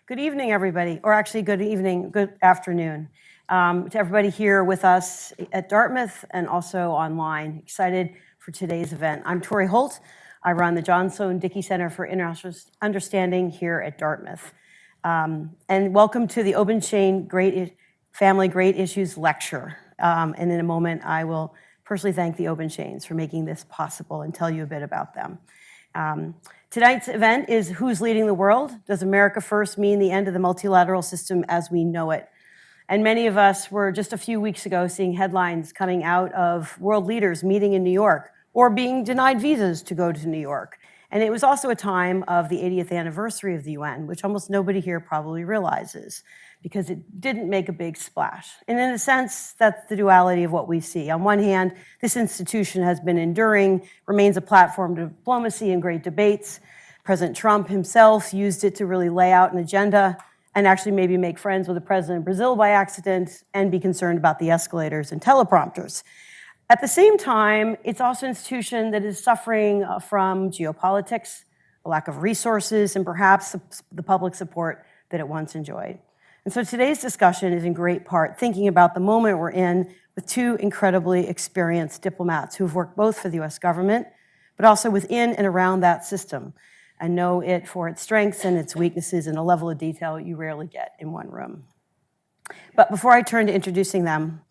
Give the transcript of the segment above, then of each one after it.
Good evening, everybody, or actually good evening, good afternoon. To everybody here with us at Dartmouth and also online. Excited for today's event. I'm Tori Holt. I run the John Sloan Dickey Center for International Understanding here at Dartmouth. And welcome to the Obenshain Family Great Issues Lecture. And in a moment, I will personally thank the Obenshains for making this possible and tell you a bit about them. Tonight's event is Who's Leading the World? Does America First mean the end of the multilateral system as we know it? And many of us were just a few weeks ago seeing headlines coming out of world leaders meeting in New York or being denied visas to go to New York. And it was also a time of the 80th anniversary of the UN, which almost nobody here probably realizes because it didn't make a big splash. And in a sense, that's the duality of what we see. On one hand, this institution has been enduring, remains a platform to diplomacy and great debates. President Trump himself used it to really lay out an agenda and actually maybe make friends with the president of Brazil by accident and be concerned about the escalators and teleprompters. At the same time, it's also an institution that is suffering from geopolitics, a lack of resources, and perhaps the public support that it once enjoyed. And so today's discussion is in great part thinking about the moment we're in with two incredibly experienced diplomats who have worked both for the US government, but also within and around that system, and know it for its strengths and its weaknesses in a level of detail you rarely get in one room. But before I turn to introducing them,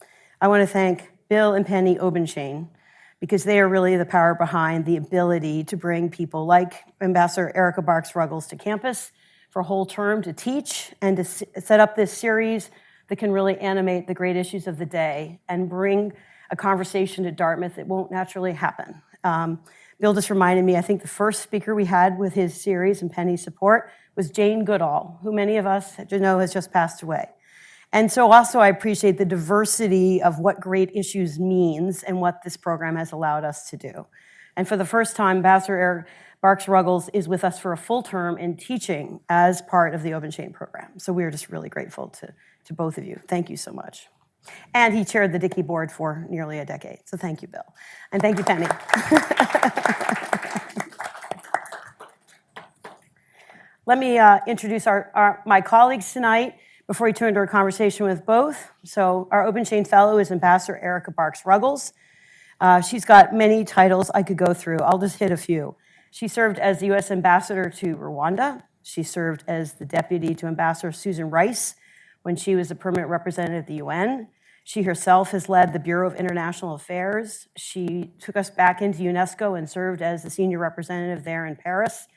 I want to thank Bill and Penny Obenshain, because they are really the power behind the ability to bring people like Ambassador Erica Barks Ruggles to campus for a whole term to teach and to set up this series that can really animate the great issues of the day and bring a conversation to Dartmouth that won't naturally happen. Bill just reminded me, I think the first speaker we had with his series and Penny's support was Jane Goodall, who many of us know has just passed away. And so also I appreciate the diversity of what great issues means and what this program has allowed us to do. And for the first time, Ambassador Barks Ruggles is with us for a full term in teaching as part of the Obenshain program. So we are just really grateful to both of you. Thank you so much. And he chaired the Dickey board for nearly a decade. So thank you, Bill. And thank you, Penny. Let me introduce my colleagues tonight before we turn to our conversation with both. So our Obenshain Fellow is Ambassador Erica Barks Ruggles. She's got many titles I could go through. I'll just hit a few. She served as the U.S. Ambassador to Rwanda. She served as the Deputy to Ambassador Susan Rice when she was the permanent representative of the UN. She herself has led the Bureau of International Affairs. She took us back into UNESCO and served as the senior representative there in Paris.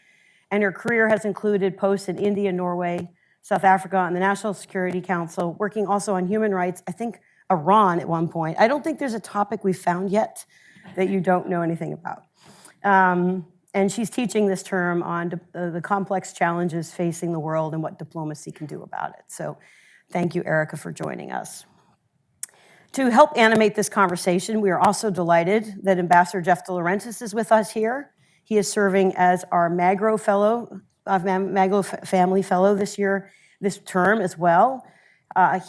And her career has included posts in India, Norway, South Africa, and the National Security Council, working also on human rights, I think Iran at one point. I don't think there's a topic we've found yet that you don't know anything about. And she's teaching this term on the complex challenges facing the world and what diplomacy can do about it. So thank you, Erica, for joining us. To help animate this conversation, we are also delighted that Ambassador Jeff Delaurentis is with us here. He is serving as our Magro Family Fellow this term as well.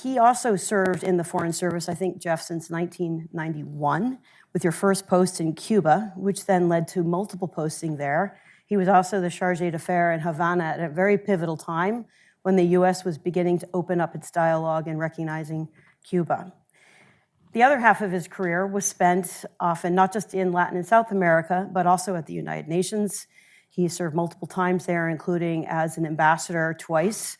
He also served in the Foreign Service, I think, Jeff, since 1991, with your first post in Cuba, which then led to multiple posting there. He was also the Chargé d'Affaires in Havana at a very pivotal time when the U.S. was beginning to open up its dialogue and recognizing Cuba. The other half of his career was spent often not just in Latin and South America, but also at the United Nations. He served multiple times there, including as an ambassador twice,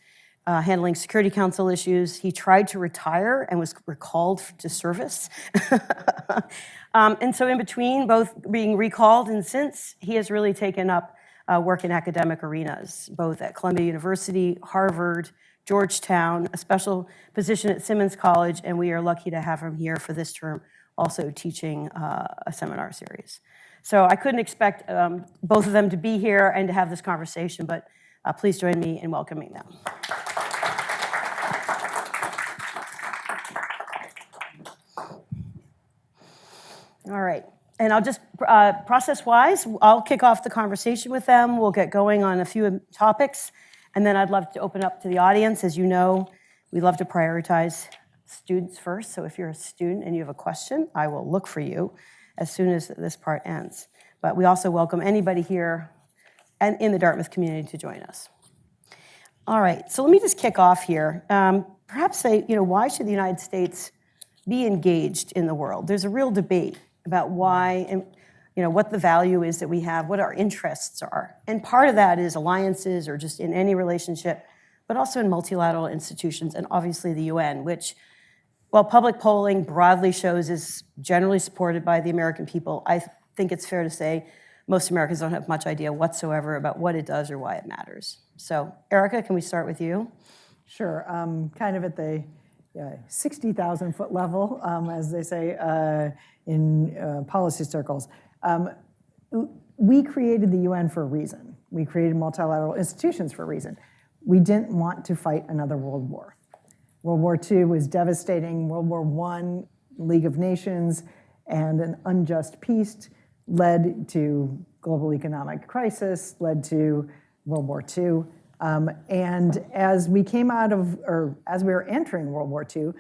handling Security Council issues. He tried to retire and was recalled to service. And so in between both being recalled and since, he has really taken up work in academic arenas, both at Columbia University, Harvard, Georgetown, a special position at Simmons College, and we are lucky to have him here for this term, also teaching a seminar series. So I couldn't expect both of them to be here and to have this conversation, but please join me in welcoming them. All right, and I'll just, process-wise, I'll kick off the conversation with them. We'll get going on a few topics, and then I'd love to open up to the audience. As you know, we love to prioritize students first, so if you're a student and you have a question, I will look for you as soon as this part ends. But we also welcome anybody here and in the Dartmouth community to join us. All right, so let me just kick off here. Perhaps say, why should the United States be engaged in the world? There's a real debate about why and what the value is that we have, what our interests are. And part of that is alliances or just in any relationship, but also in multilateral institutions and obviously the UN, which, while public polling broadly shows is generally supported by the American people, I think it's fair to say most Americans don't have much idea whatsoever about what it does or why it matters. So, Erica, can we start with you? Sure. Kind of at the 60,000-foot level, as they say in policy circles. We created the UN for a reason. We created multilateral institutions for a reason. We didn't want to fight another world war. World War II was devastating. World War I, League of Nations, and an unjust peace led to global economic crisis, led to World War II. And as we came out of, or as we were entering World War II,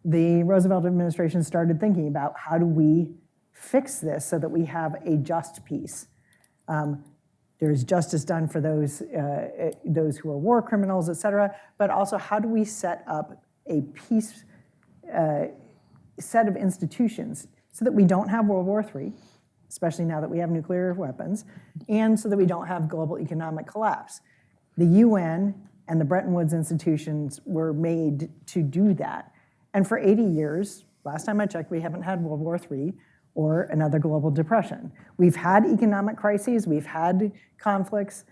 the Roosevelt administration started thinking about how do we fix this so that we have a just peace. There's justice done for those who are war criminals, et cetera, but also how do we set up a peace set of institutions so that we don't have World War III, especially now that we have nuclear weapons, and so that we don't have global economic collapse. The UN and the Bretton Woods institutions were made to do that. And for 80 years, last time I checked, we haven't had World War III or another global depression. We've had economic crises, we've had conflicts,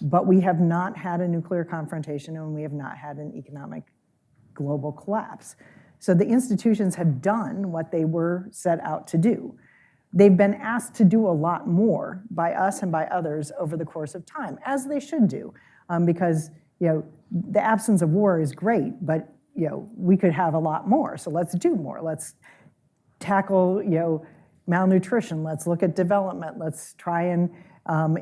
but we have not had a nuclear confrontation and we have not had an economic global collapse. So the institutions have done what they were set out to do. They've been asked to do a lot more by us and by others over the course of time, as they should do. Because the absence of war is great, but we could have a lot more. So let's do more. Let's tackle malnutrition. Let's look at development. Let's try and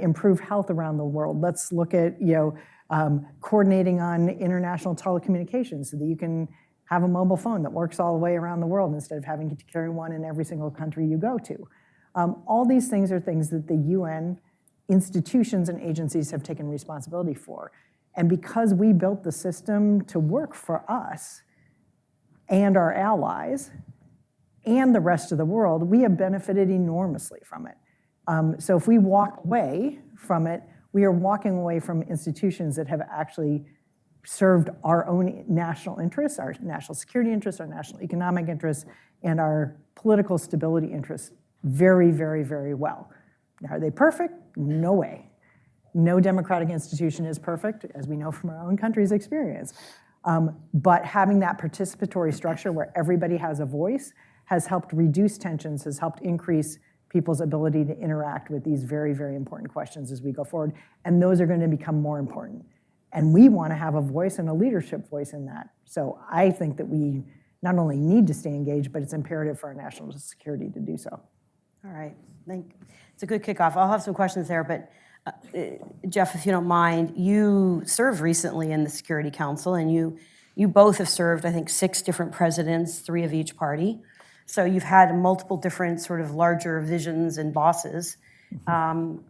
improve health around the world. Let's look at coordinating on international telecommunications so that you can have a mobile phone that works all the way around the world instead of having to carry one in every single country you go to. All these things are things that the UN institutions and agencies have taken responsibility for. And because we built the system to work for us and our allies and the rest of the world, we have benefited enormously from it. So if we walk away from it, we are walking away from institutions that have actually served our own national interests, our national security interests, our national economic interests, and our political stability interests very, very, very well. Now, are they perfect? No way. No democratic institution is perfect, as we know from our own country's experience. But having that participatory structure where everybody has a voice has helped reduce tensions, has helped increase people's ability to interact with these very, very important questions as we go forward. And those are going to become more important. And we want to have a voice and a leadership voice in that. So I think that we not only need to stay engaged, but it's imperative for our national security to do so. All right. It's a good kickoff. I'll have some questions there, but Jeff, if you don't mind, you served recently in the Security Council, and you both have served, I think, 6 different presidents, 3 of each party. So you've had multiple different sort of larger visions and bosses. And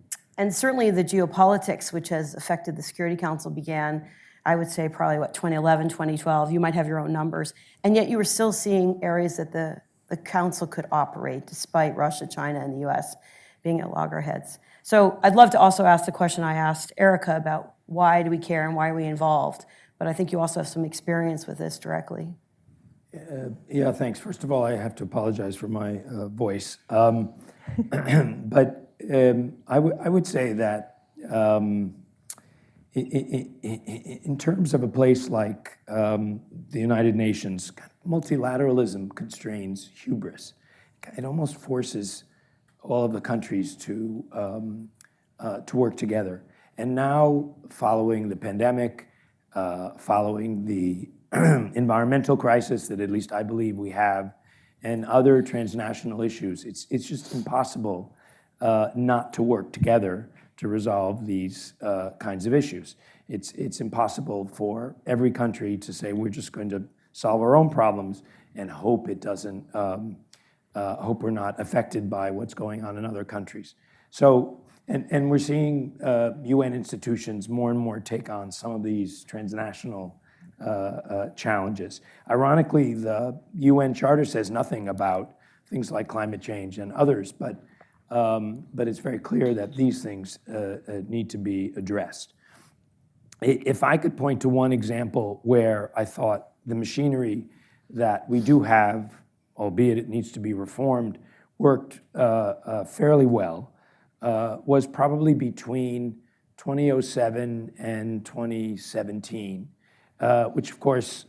certainly the geopolitics, which has affected the Security Council, began, I would say, probably, 2011, 2012. You might have your own numbers. And yet you were still seeing areas that the Council could operate, despite Russia, China, and the US being at loggerheads. So I'd love to also ask the question I asked Erica about why do we care and why are we involved? But I think you also have some experience with this directly. Yeah, thanks. First of all, I have to apologize for my voice. But I would say that in terms of a place like the United Nations, multilateralism constrains hubris. It almost forces all of the countries to work together. And now, following the pandemic, following the environmental crisis that at least I believe we have, and other transnational issues, it's just impossible not to work together to resolve these kinds of issues. It's impossible for every country to say we're just going to solve our own problems and hope it doesn't, hope we're not affected by what's going on in other countries. So And we're seeing UN institutions more and more take on some of these transnational challenges. Ironically, the UN Charter says nothing about things like climate change and others, but it's very clear that these things need to be addressed. If I could point to one example where I thought the machinery that we do have, albeit it needs to be reformed, worked fairly well, was probably between 2007 and 2017, which of course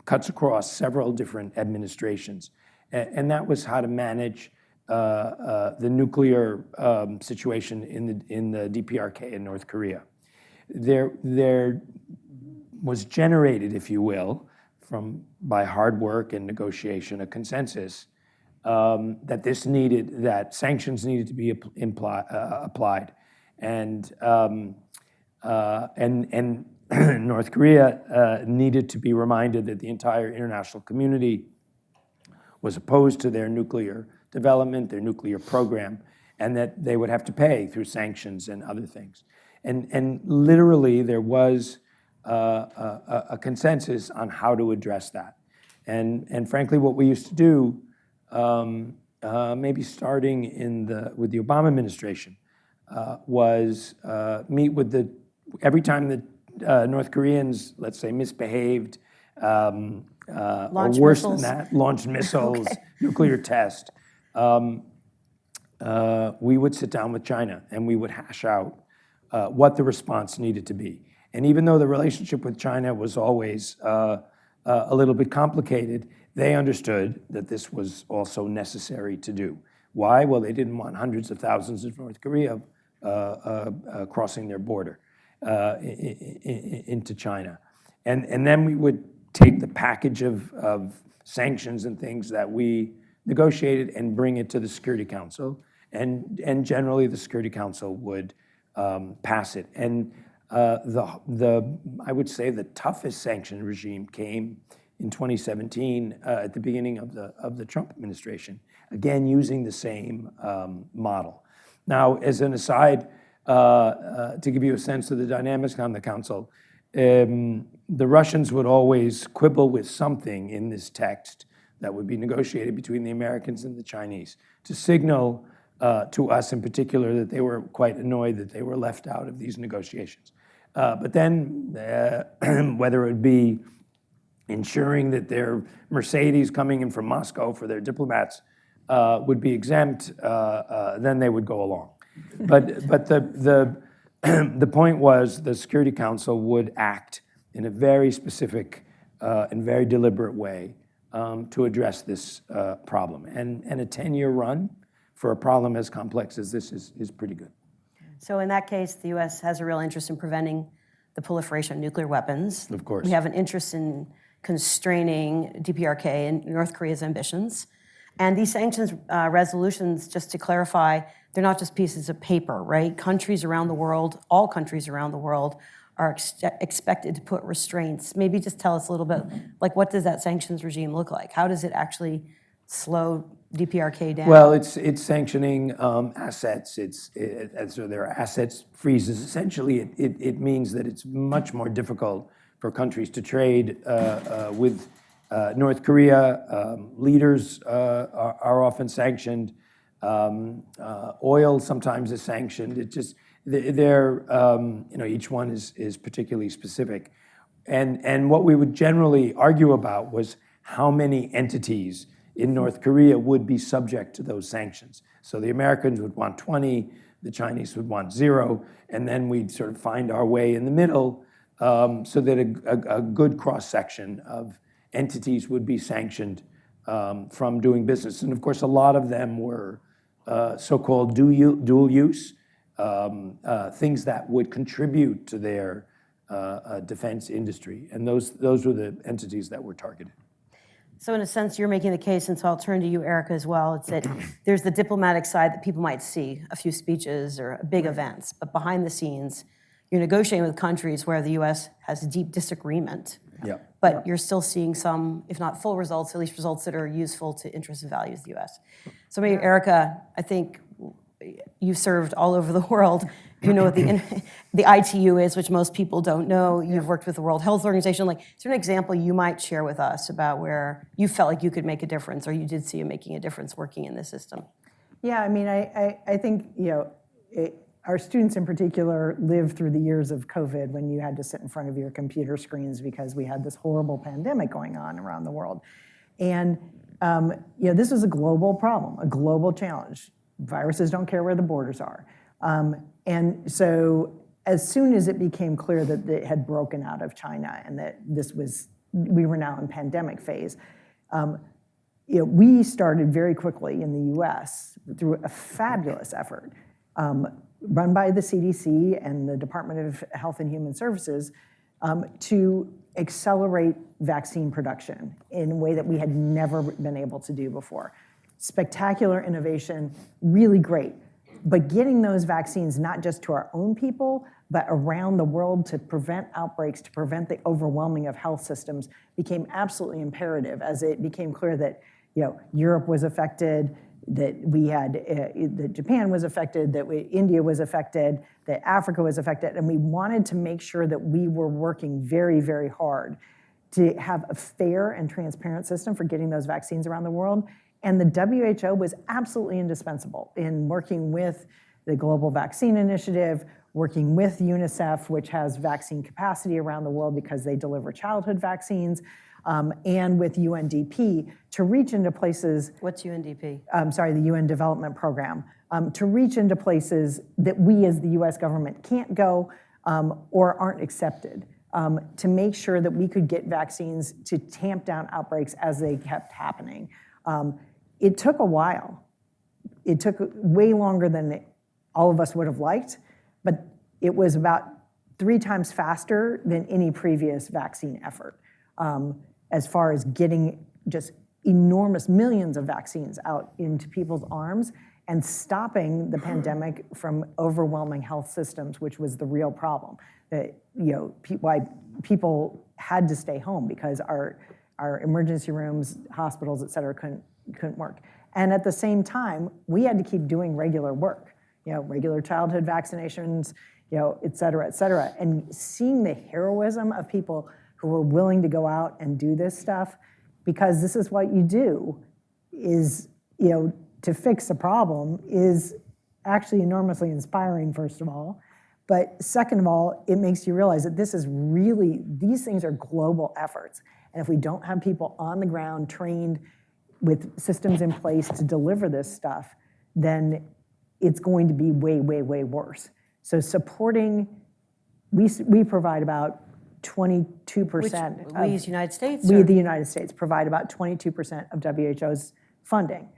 cuts across several different administrations. And that was how to manage the nuclear situation in the DPRK in North Korea. There was generated, if you will, by hard work and negotiation, a consensus that sanctions needed to be applied, and North Korea needed to be reminded that the entire international community was opposed to their nuclear development, their nuclear program, and that they would have to pay through sanctions and other things. And literally there was a consensus on how to address that. And frankly, what we used to do, maybe starting with the Obama administration, was meet with every time the North Koreans, let's say, misbehaved, or worse than that, launched missiles, nuclear test, we would sit down with China and we would hash out what the response needed to be. And even though the relationship with China was always a little bit complicated, they understood that this was also necessary to do. Why? Well, they didn't want hundreds of thousands of North Korea crossing their border into China. And then we would take the package of sanctions and things that we negotiated and bring it to the Security Council. And generally the Security Council would pass it. And I would say the toughest sanction regime came in 2017 at the beginning of the Trump administration, again using the same model. Now, as an aside, to give you a sense of the dynamics on the council, the Russians would always quibble with something in this text that would be negotiated between the Americans and the Chinese to signal to us in particular that they were quite annoyed that they were left out of these negotiations. But then, whether it would be ensuring that their Mercedes coming in from Moscow for their diplomats would be exempt, then they would go along. But the point was the Security Council would act in a very specific and very deliberate way to address this problem. And a 10-year run for a problem as complex as this is pretty good. So in that case, the U.S. has a real interest in preventing the proliferation of nuclear weapons. Of course. We have an interest in constraining DPRK and North Korea's ambitions. And these sanctions resolutions, just to clarify, they're not just pieces of paper, right? Countries around the world, all countries around the world, are expected to put restraints. Maybe just tell us a little bit, like, what does that sanctions regime look like? How does it actually slow DPRK down? Well, it's sanctioning assets. So there are assets freezes. Essentially, it means that it's much more difficult for countries to trade with North Korea. Leaders are often sanctioned. Oil sometimes is sanctioned. It just each one is particularly specific. And what we would generally argue about was how many entities in North Korea would be subject to those sanctions. So the Americans would want 20, the Chinese would want 0, and then we'd sort of find our way in the middle so that a good cross-section of entities would be sanctioned from doing business. And of course, a lot of them were so-called dual use, things that would contribute to their defense industry. And those were the entities that were targeted. So in a sense, you're making the case, and so I'll turn to you, Erica, as well. It's that there's the diplomatic side that people might see, a few speeches or big events, but behind the scenes, you're negotiating with countries where the U.S. has deep disagreement. Yeah. But you're still seeing some, if not full results, at least results that are useful to interests and values of the U.S. So maybe, Erica, I think you've served all over the world. You know what the ITU is, which most people don't know. You've worked with the World Health Organization. Like, is there an example you might share with us about where you felt like you could make a difference, or you did see you making a difference working in this system? Yeah, I mean, I think, our students in particular lived through the years of COVID when you had to sit in front of your computer screens because we had this horrible pandemic going on around the world. And this was a global problem, a global challenge. Viruses don't care where the borders are. And so as soon as it became clear that it had broken out of China and that we were now in pandemic phase, we started very quickly in the US through a fabulous effort run by the CDC and the Department of Health and Human Services to accelerate vaccine production in a way that we had never been able to do before. Spectacular innovation, really great. But getting those vaccines not just to our own people, but around the world to prevent outbreaks, to prevent the overwhelming of health systems became absolutely imperative as it became clear that Europe was affected, that we had that Japan was affected, that India was affected, that Africa was affected, and we wanted to make sure that we were working very, very hard to have a fair and transparent system for getting those vaccines around the world. And the WHO was absolutely indispensable in working with the Global Vaccine Initiative, working with UNICEF, which has vaccine capacity around the world because they deliver childhood vaccines, and with UNDP to reach into places. What's UNDP? The UN Development Program, to reach into places that we as the US government can't go or aren't accepted, to make sure that we could get vaccines to tamp down outbreaks as they kept happening. It took a while. It took way longer than all of us would have liked, but it was about 3 times faster than any previous vaccine effort. As far as getting just enormous millions of vaccines out into people's arms and stopping the pandemic from overwhelming health systems, which was the real problem. That why people had to stay home because our emergency rooms, hospitals, et cetera, couldn't work. And at the same time, we had to keep doing regular work, regular childhood vaccinations, et cetera, et cetera. And seeing the heroism of people who were willing to go out and do this stuff, because this is what you do, is, to fix a problem is actually enormously inspiring, first of all. But second of all, it makes you realize that these things are global efforts. And if we don't have people on the ground trained with systems in place to deliver this stuff, then it's going to be way, way, way worse. So supporting, we provide about 22%. We as United States? We, the United States, provide about 22% of WHO's funding.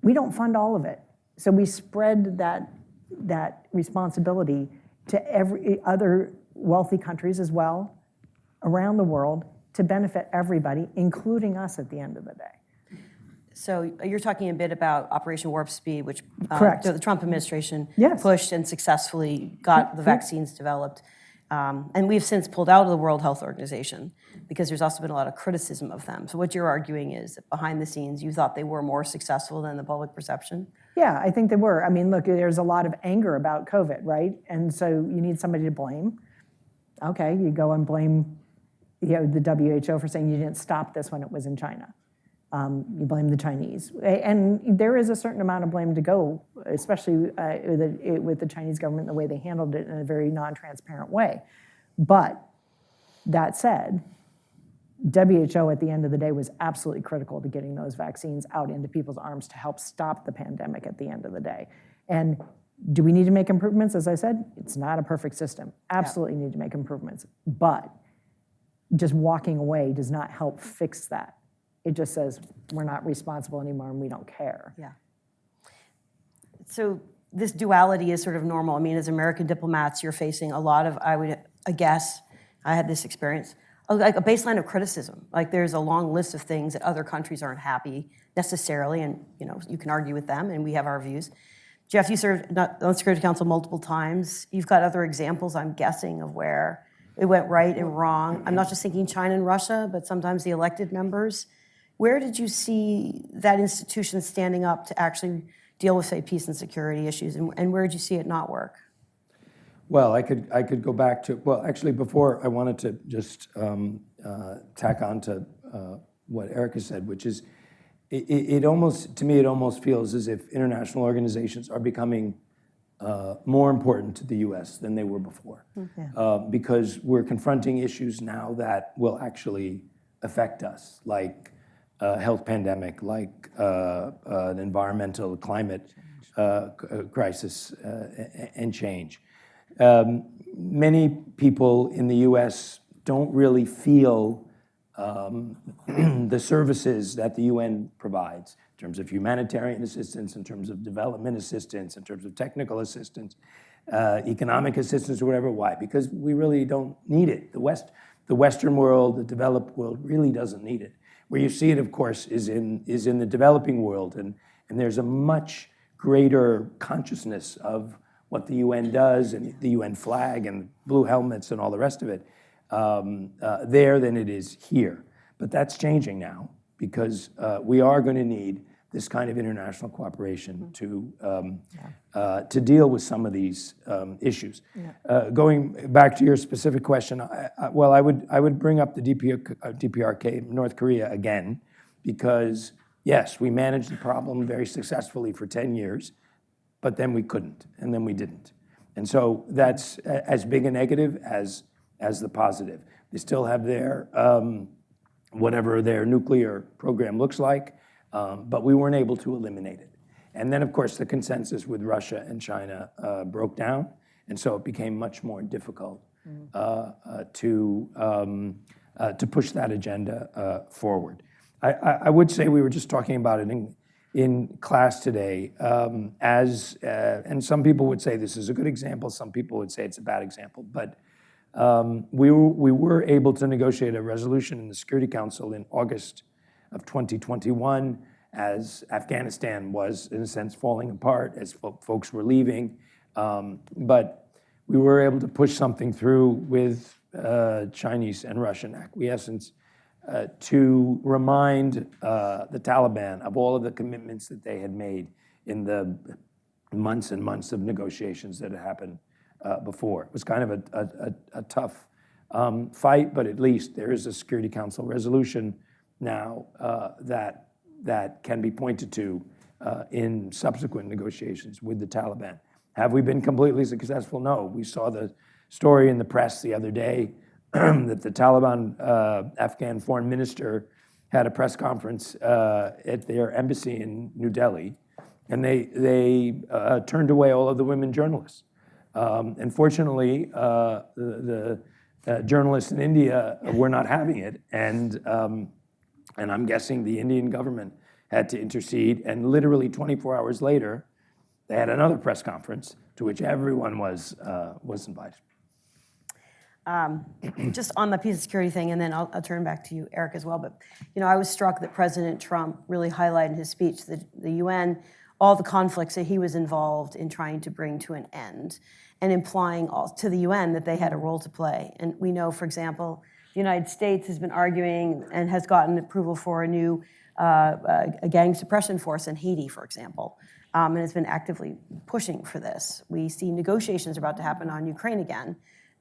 We don't fund all of it. So we spread that responsibility to every other wealthy countries as well around the world to benefit everybody, including us at the end of the day. So you're talking a bit about Operation Warp Speed, which Correct. The Trump administration Yes. pushed and successfully got the vaccines developed. And we've since pulled out of the World Health Organization because there's also been a lot of criticism of them. So what you're arguing is that behind the scenes, you thought they were more successful than the public perception? Yeah, I think they were. I mean, look, there's a lot of anger about COVID, right? And so you need somebody to blame. Okay, you go and blame the WHO for saying you didn't stop this when it was in China. You blame the Chinese. And there is a certain amount of blame to go, especially with the Chinese government, the way they handled it in a very non-transparent way. But that said, WHO at the end of the day was absolutely critical to getting those vaccines out into people's arms to help stop the pandemic at the end of the day. And do we need to make improvements? As I said, it's not a perfect system. Absolutely need to make improvements. But just walking away does not help fix that. It just says we're not responsible anymore and we don't care. Yeah. So this duality is sort of normal. I mean, as American diplomats, you're facing a lot of, I guess, I had this experience, like a baseline of criticism. Like there's a long list of things that other countries aren't happy necessarily, and you can argue with them, and we have our views. Jeff, you served on the Security Council multiple times. You've got other examples, I'm guessing, of where it went right and wrong. I'm not just thinking China and Russia, but sometimes the elected members. Where did you see that institution standing up to actually deal with, say, peace and security issues, and where did you see it not work? Well, I could go back to, well, actually, before I wanted to just tack on to what Erica said, which is, it almost, to me, it almost feels as if international organizations are becoming more important to the U.S. than they were before. Because we're confronting issues now that will actually affect us, like a health pandemic, like an environmental climate crisis and change. Many people in the U.S. don't really feel the services that the UN provides in terms of humanitarian assistance, in terms of development assistance, in terms of technical assistance, economic assistance, or whatever. Why? Because we really don't need it. The Western world, the developed world, really doesn't need it. Where you see it, of course, is in the developing world, and there's a much greater consciousness of what the UN does, and the UN flag, and blue helmets, and all the rest of it, there than it is here. But that's changing now, because we are going to need this kind of international cooperation to deal with some of these issues. Going back to your specific question, I would bring up the DPRK, North Korea, again, because yes, we managed the problem very successfully for 10 years, but then we couldn't, and then we didn't. And so that's as big a negative as the positive. They still have their, whatever their nuclear program looks like, but we weren't able to eliminate it. And then, of course, the consensus with Russia and China broke down, and so it became much more difficult to push that agenda forward. I would say, we were just talking about it in class today, and some people would say this is a good example, some people would say it's a bad example, but we were able to negotiate a resolution in the Security Council in August of 2021, as Afghanistan was, in a sense, falling apart, as folks were leaving. But we were able to push something through with Chinese and Russian acquiescence to remind the Taliban of all of the commitments that they had made in the months and months of negotiations that had happened before. It was kind of a tough fight, but at least there is a Security Council resolution now that can be pointed to in subsequent negotiations with the Taliban. Have we been completely successful? No. We saw the story in the press the other day that the Taliban Afghan foreign minister had a press conference at their embassy in New Delhi, and they turned away all of the women journalists. Unfortunately, the journalists in India were not having it, and I'm guessing the Indian government had to intercede, and literally 24 hours later, they had another press conference to which everyone was invited. Just on the peace and security thing, and then I'll turn back to you, Eric, as well. But I was struck that President Trump really highlighted in his speech that the UN, all the conflicts that he was involved in trying to bring to an end, and implying to the UN that they had a role to play. And we know, for example, the United States has been arguing and has gotten approval for a new a gang suppression force in Haiti, for example, and has been actively pushing for this. We see negotiations about to happen on Ukraine again.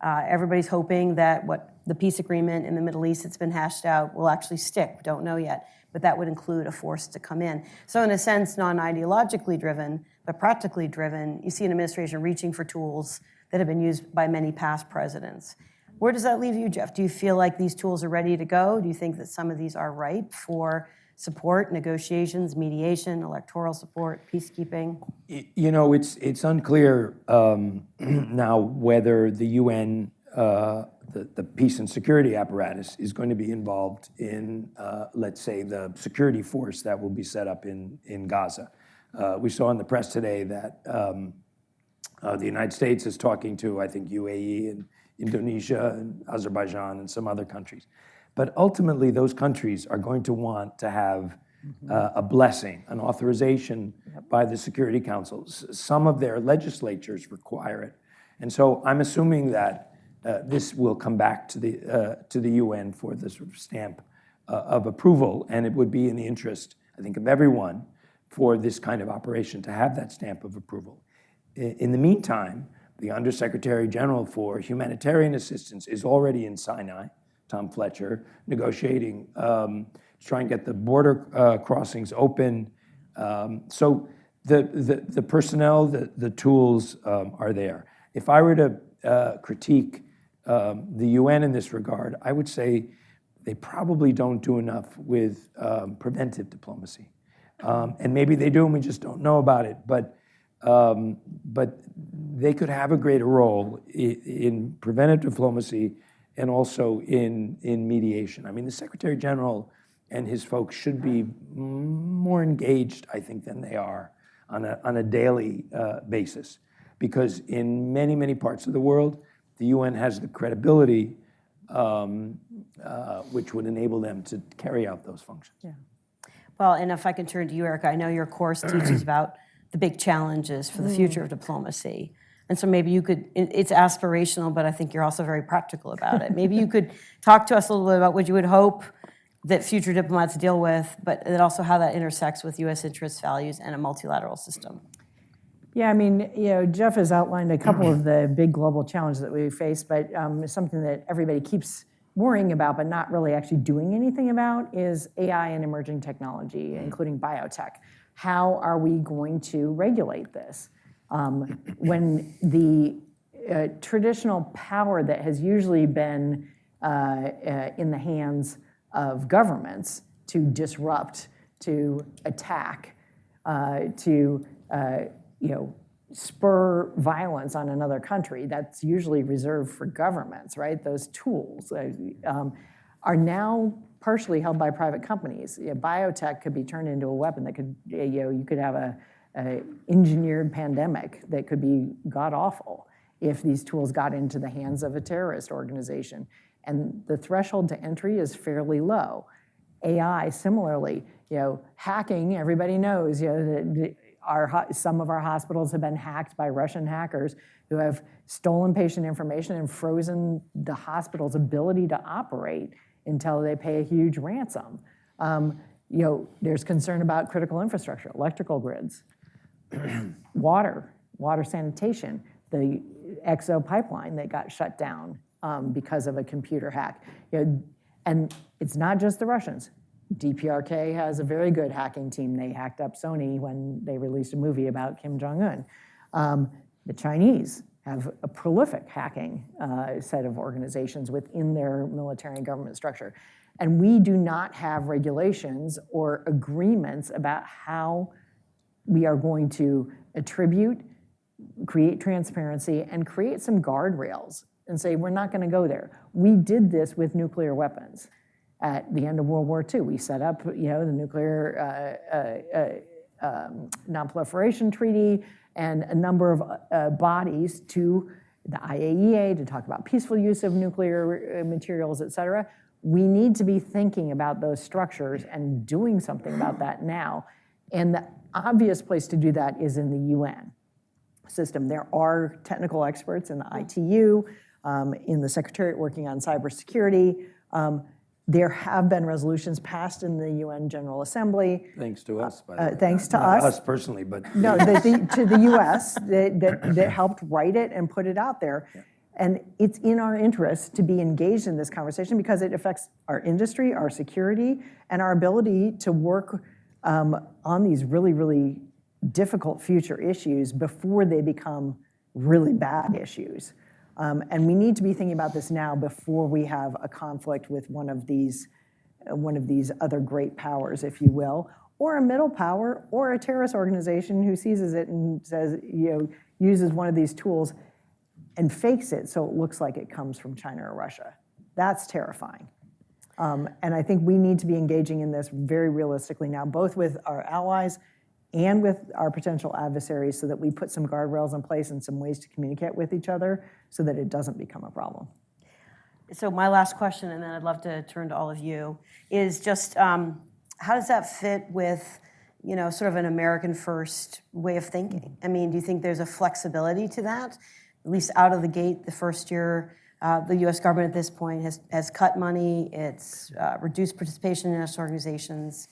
Everybody's hoping that the peace agreement in the Middle East that's been hashed out will actually stick. We don't know yet, but that would include a force to come in. So in a sense, non-ideologically driven, but practically driven, you see an administration reaching for tools that have been used by many past presidents. Where does that leave you, Jeff? Do you feel like these tools are ready to go? Do you think that some of these are ripe for support, negotiations, mediation, electoral support, peacekeeping? It's unclear now whether the UN, the peace and security apparatus, is going to be involved in, let's say, the security force that will be set up in Gaza. We saw in the press today that the United States is talking to, I think, UAE and Indonesia and Azerbaijan and some other countries. But ultimately, those countries are going to want to have a blessing, an authorization by the Security Council. Some of their legislatures require it. And so I'm assuming that this will come back to the UN for the sort of stamp of approval, and it would be in the interest, I think, of everyone for this kind of operation to have that stamp of approval. In the meantime, the Undersecretary General for Humanitarian Assistance is already in Sinai, Tom Fletcher, negotiating, trying to get the border crossings open. So the personnel, the tools are there. If I were to critique the UN in this regard, I would say they probably don't do enough with preventive diplomacy. And maybe they do and we just don't know about it, but they could have a greater role in preventive diplomacy and also in mediation. I mean, the Secretary General and his folks should be more engaged, I think, than they are on a daily basis. Because in many, many parts of the world, the UN has the credibility which would enable them to carry out those functions. Yeah. Well, and if I can turn to you, Erica, I know your course teaches about the big challenges for the future of diplomacy. And so maybe you could, it's aspirational, but I think you're also very practical about it. Maybe you could talk to us a little bit about what you would hope that future diplomats deal with, but then also how that intersects with U.S. interests, values, and a multilateral system. Yeah, I mean, Jeff has outlined a couple of the big global challenges that we face, but something that everybody keeps worrying about but not really actually doing anything about is AI and emerging technology, including biotech. How are we going to regulate this? When the traditional power that has usually been in the hands of governments to disrupt, to attack, to spur violence on another country, that's usually reserved for governments, right? Those tools are now partially held by private companies. Biotech could be turned into a weapon that could, you could have a engineered pandemic that could be god-awful if these tools got into the hands of a terrorist organization. And the threshold to entry is fairly low. AI, similarly, hacking, everybody knows, that some of our hospitals have been hacked by Russian hackers who have stolen patient information and frozen the hospital's ability to operate until they pay a huge ransom. There's concern about critical infrastructure, electrical grids, water sanitation, the XO pipeline that got shut down because of a computer hack. And it's not just the Russians. DPRK has a very good hacking team. They hacked up Sony when they released a movie about Kim Jong-un. The Chinese have a prolific hacking set of organizations within their military and government structure. And we do not have regulations or agreements about how we are going to attribute, create transparency, and create some guardrails and say, we're not going to go there. We did this with nuclear weapons. At the end of World War II, we set up, the nuclear non-proliferation treaty and a number of bodies to the IAEA to talk about peaceful use of nuclear materials, et cetera. We need to be thinking about those structures and doing something about that now. And the obvious place to do that is in the UN system. There are technical experts in the ITU, in the Secretariat working on cybersecurity. There have been resolutions passed in the UN General Assembly. Thanks to us, by the way. Thanks to Not us. us personally, but... No, to the US that helped write it and put it out there. Yeah. And it's in our interest to be engaged in this conversation because it affects our industry, our security, and our ability to work on these really, really difficult future issues before they become really bad issues. And we need to be thinking about this now before we have a conflict with one of these other great powers, if you will, or a middle power, or a terrorist organization who seizes it and says, uses one of these tools and fakes it so it looks like it comes from China or Russia. That's terrifying. And I think we need to be engaging in this very realistically now, both with our allies and with our potential adversaries, so that we put some guardrails in place and some ways to communicate with each other so that it doesn't become a problem. So my last question, and then I'd love to turn to all of you, is just how does that fit with, sort of an American first way of thinking? I mean, do you think there's a flexibility to that? At least out of the gate, the first year, the U.S. government at this point has cut money, it's reduced participation in international organizations,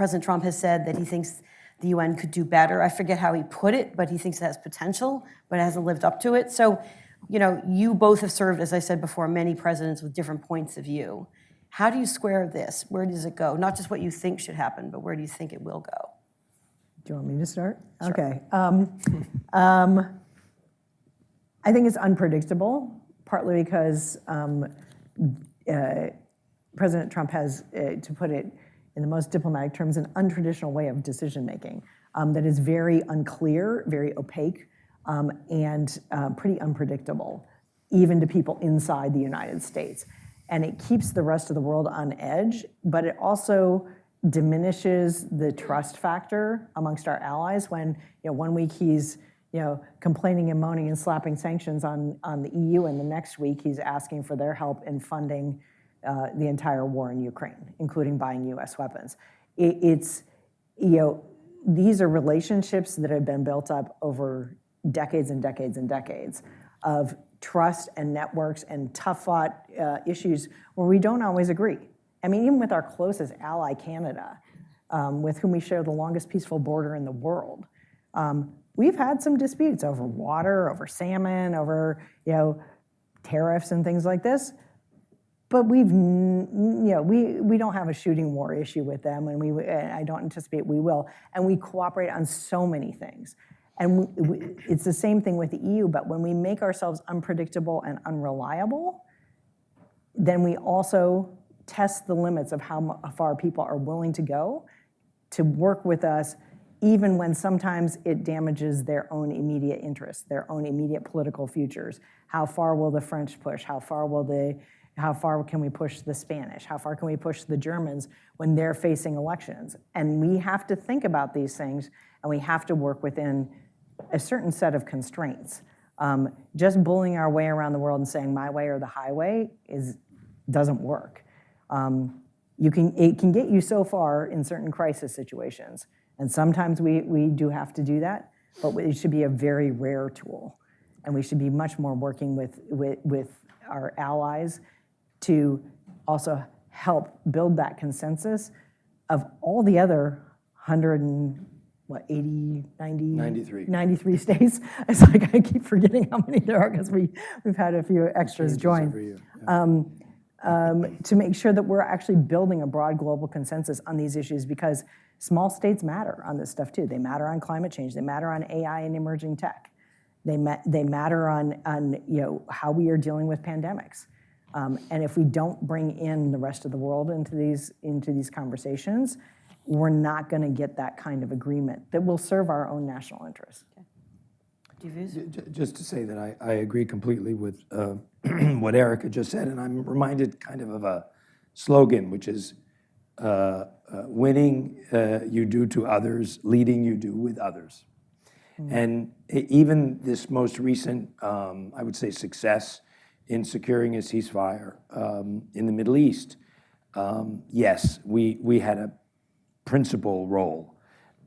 President Trump has said that he thinks the UN could do better. I forget how he put it, but he thinks it has potential, but it hasn't lived up to it. So, you both have served, as I said before, many presidents with different points of view. How do you square this? Where does it go? Not just what you think should happen, but where do you think it will go? Do you want me to start? Sure. Okay. I think it's unpredictable, partly because President Trump has, to put it in the most diplomatic terms, an untraditional way of decision making that is very unclear, very opaque, and pretty unpredictable, even to people inside the United States. And it keeps the rest of the world on edge, but it also diminishes the trust factor amongst our allies when 1 week he's complaining and moaning and slapping sanctions on the EU, and the next week he's asking for their help in funding the entire war in Ukraine, including buying U.S. weapons. These are relationships that have been built up over decades and decades and decades of trust and networks and tough-fought issues where we don't always agree. I mean, even with our closest ally, Canada, with whom we share the longest peaceful border in the world, we've had some disputes over water, over salmon, over tariffs and things like this. But we don't have a shooting war issue with them, and I don't anticipate we will. And we cooperate on so many things. And it's the same thing with the EU, but when we make ourselves unpredictable and unreliable, then we also test the limits of how far people are willing to go to work with us, even when sometimes it damages their own immediate interests, their own immediate political futures. How far will the French push? How far can we push the Spanish? How far can we push the Germans when they're facing elections? And we have to think about these things, and we have to work within a certain set of constraints. Just bullying our way around the world and saying my way or the highway doesn't work. It can get you so far in certain crisis situations, and sometimes we do have to do that, but it should be a very rare tool, and we should be much more working with our allies to also help build that consensus of all the other 93 states. It's like I keep forgetting how many there are because we've had a few extras join. Every year. Yeah. To make sure that we're actually building a broad global consensus on these issues, because small states matter on this stuff too. They matter on climate change. They matter on AI and emerging tech. They matter on how we are dealing with pandemics. And if we don't bring in the rest of the world into these conversations, we're not going to get that kind of agreement that will serve our own national interests. Okay. Do you views? Just to say that I agree completely with what Erica just said, and I'm reminded kind of a slogan, which is winning you do to others, leading you do with others. Mm-hmm. And even this most recent, I would say, success in securing a ceasefire in the Middle East, yes, we had a principal role,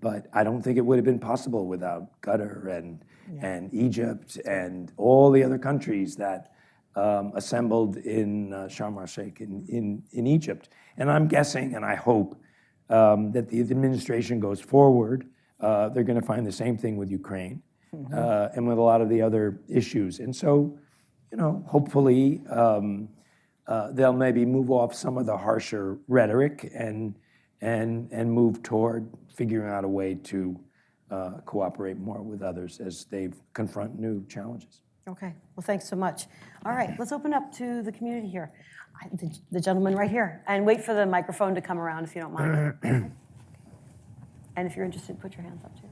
but I don't think it would have been possible without Qatar and Egypt and all the other countries that assembled in Sharm el-Sheikh in Egypt. And I'm guessing, and I hope, that the administration goes forward. They're going to find the same thing with Ukraine and with a lot of the other issues. And so, hopefully they'll maybe move off some of the harsher rhetoric and move toward figuring out a way to cooperate more with others as they confront new challenges. Okay, well, thanks so much. All right, let's open up to the community here. The gentleman right here, and wait for the microphone to come around if you don't mind. And if you're interested, put your hands up too.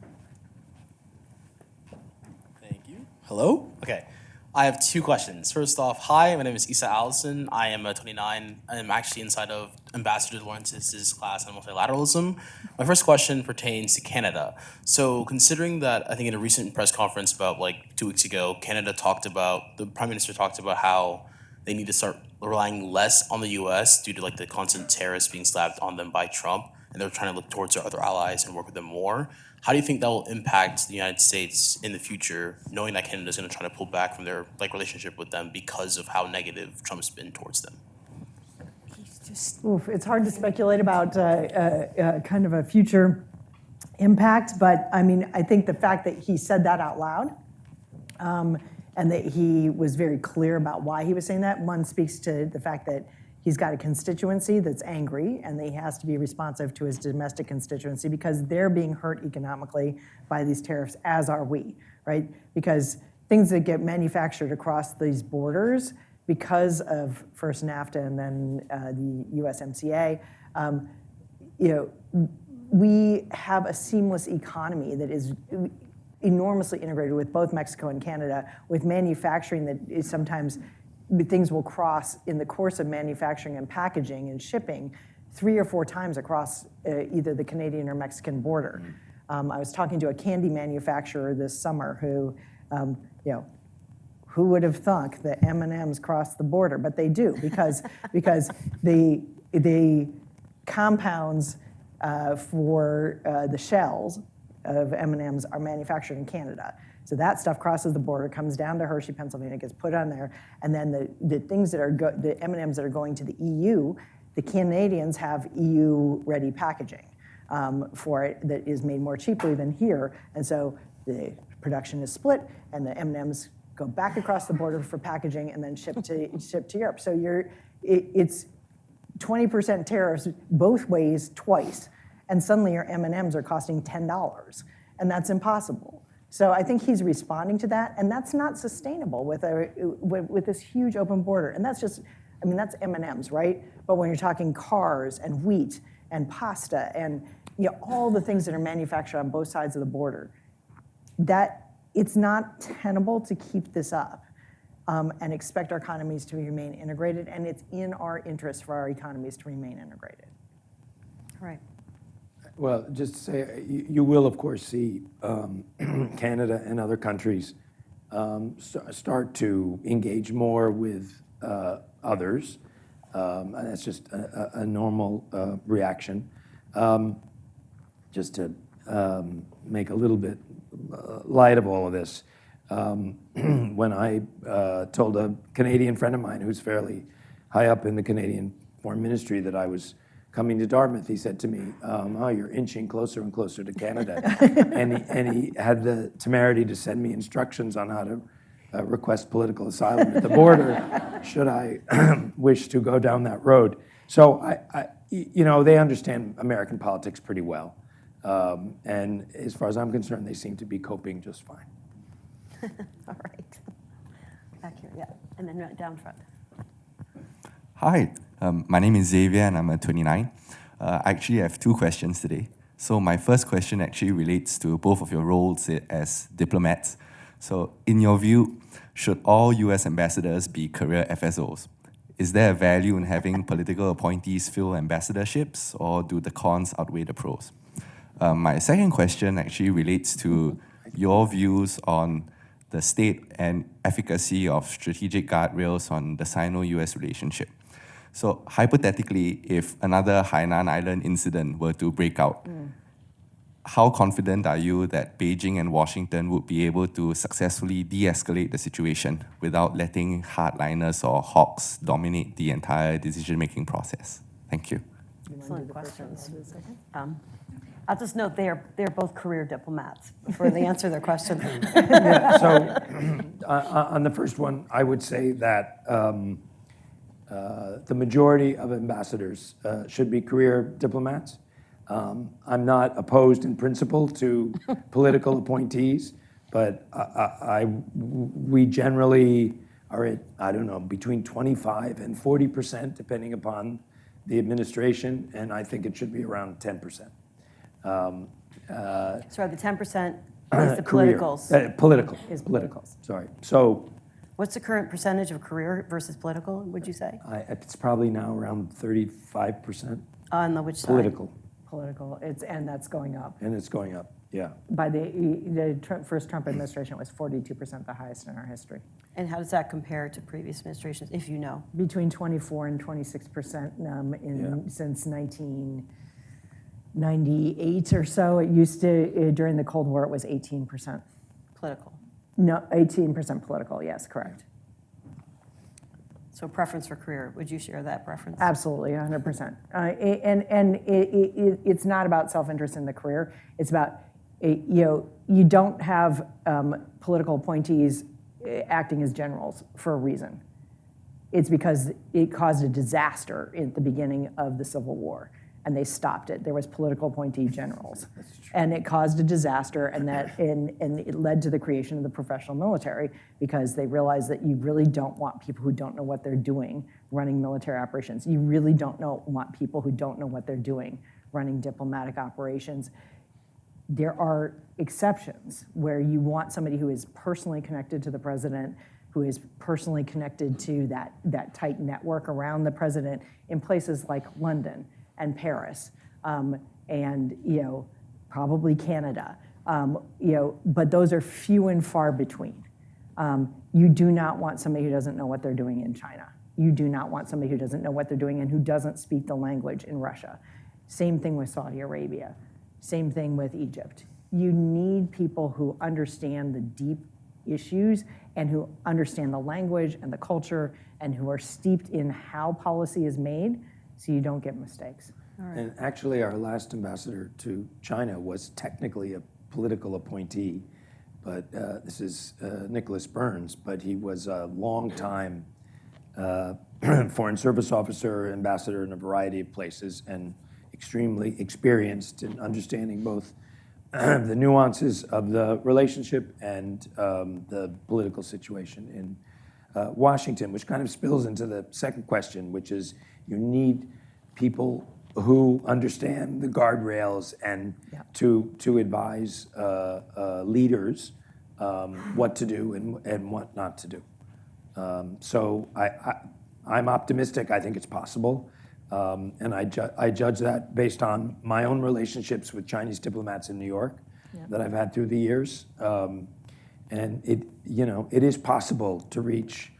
Thank you. Hello? Okay. I have two questions. First off, hi, my name is Issa Allison. I am 29. I'm actually inside of Ambassador Delaurentis' class on multilateralism. My first question pertains to Canada. So considering that, I think in a recent press conference about 2 weeks ago, the Prime Minister talked about how they need to start relying less on the US due to the constant tariffs being slapped on them by Trump, and they're trying to look towards their other allies and work with them more. How do you think that will impact the United States in the future, knowing that Canada is going to try to pull back from their relationship with them because of how negative Trump's been towards them? Oof, it's hard to speculate about kind of a future impact, but I mean, I think the fact that he said that out loud and that he was very clear about why he was saying that, one speaks to the fact that he's got a constituency that's angry and that he has to be responsive to his domestic constituency because they're being hurt economically by these tariffs, as are we, right? Because things that get manufactured across these borders because of first NAFTA and then the USMCA, we have a seamless economy that is enormously integrated with both Mexico and Canada, with manufacturing that is sometimes things will cross in the course of manufacturing and packaging and shipping 3 or 4 times across either the Canadian or Mexican border. I was talking to a candy manufacturer this summer who, who would have thunk that M&Ms cross the border? But they do because the compounds for the shells of M&Ms are manufactured in Canada. So that stuff crosses the border, comes down to Hershey, Pennsylvania, gets put on there, and then the things that are the M&Ms that are going to the EU, the Canadians have EU-ready packaging for it that is made more cheaply than here, and so the production is split, and the M&Ms go back across the border for packaging and then shipped to Europe. So it's 20% tariffs both ways twice, and suddenly your M&Ms are costing $10, and that's impossible. So I think he's responding to that, and that's not sustainable with this huge open border. And that's just, I mean, that's M&Ms, right? But when you're talking cars and wheat and pasta and all the things that are manufactured on both sides of the border, that it's not tenable to keep this up and expect our economies to remain integrated, and it's in our interest for our economies to remain integrated. Right. Well, just to say, you will, of course, see Canada and other countries start to engage more with others. And that's just a normal reaction. Just to make a little bit light of all of this, when I told a Canadian friend of mine who's fairly high up in the Canadian Foreign Ministry that I was coming to Dartmouth, he said to me, oh, you're inching closer and closer to Canada. and he had the temerity to send me instructions on how to request political asylum at the border, should I wish to go down that road. So, they understand American politics pretty well. And as far as I'm concerned, they seem to be coping just fine. All right. Back here, yeah. And then right down front. Hi, my name is Xavier and I'm 29. I actually have 2 questions today. So my first question actually relates to both of your roles as diplomats. So in your view, should all US ambassadors be career FSOs? Is there a value in having political appointees fill ambassadorships, or do the cons outweigh the pros? My second question actually relates to your views on the state and efficacy of strategic guardrails on the Sino-US relationship. So hypothetically, if another Hainan Island incident were to break out, how confident are you that Beijing and Washington would be able to successfully de-escalate the situation without letting hardliners or hawks dominate the entire decision-making process? Thank you. Excellent questions. I'll just note they're both career diplomats before they answer their question. Yeah, so on the first one, I would say that the majority of ambassadors should be career diplomats. I'm not opposed in principle to political appointees, but we generally are at, I don't know, between 25 and 40%, depending upon the administration, and I think it should be around 10%. Sorry, the 10% is the Career. politicals. Political, sorry. So What's the current percentage of career versus political, would you say? it's probably now around 35% On the which side? political, And that's going up. and it's going up, yeah. By the first Trump administration, it was 42%, the highest in our history. And how does that compare to previous administrations, if you know? Between 24 and 26% since 1998 or so. It used to, during the Cold War, it was 18%. Political. No, 18% political, yes, correct. So preference for career, would you share that preference? Absolutely, 100%. It's not about self-interest in the career. It's about, you don't have political appointees acting as generals for a reason. It's because it caused a disaster at the beginning of the Civil War, and they stopped it. There was political appointee generals, and it caused a disaster, and it led to the creation of the professional military, because they realized that you really don't want people who don't know what they're doing running military operations. You really don't want people who don't know what they're doing running diplomatic operations. There are exceptions where you want somebody who is personally connected to the president, who is personally connected to that tight network around the president in places like London and Paris, and probably Canada. But those are few and far between. You do not want somebody who doesn't know what they're doing in China. You do not want somebody who doesn't know what they're doing and who doesn't speak the language in Russia. Same thing with Saudi Arabia. Same thing with Egypt. You need people who understand the deep issues and who understand the language and the culture and who are steeped in how policy is made, so you don't get mistakes. And actually, our last ambassador to China was technically a political appointee, but this is Nicholas Burns, but he was a long-time foreign service officer, ambassador in a variety of places, and extremely experienced in understanding both the nuances of the relationship and the political situation in Washington, which kind of spills into the second question, which is you need people who understand the guardrails and to advise leaders what to do and what not to do. So I'm optimistic. I think it's possible. And I judge that based on my own relationships with Chinese diplomats in New York that I've had through the years. And it is possible to reach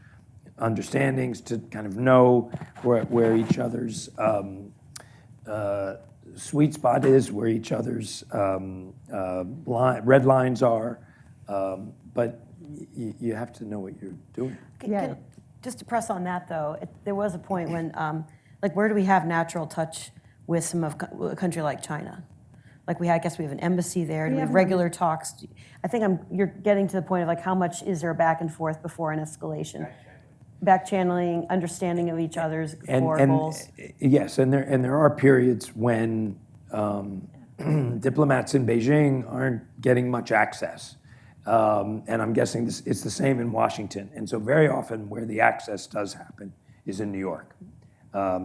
understandings, to kind of know where each other's sweet spot is, where each other's red lines are. But you have to know what you're doing. Just to press on that, though, there was a point when, where do we have natural touch with a country like China? I guess we have an embassy there. Do we have regular talks? I think you're getting to the point of how much is there back and forth before an escalation? Back channeling, understanding of each other's goals. Yes, and there are periods when diplomats in Beijing aren't getting much access. And I'm guessing it's the same in Washington. And so very often where the access does happen is in New York,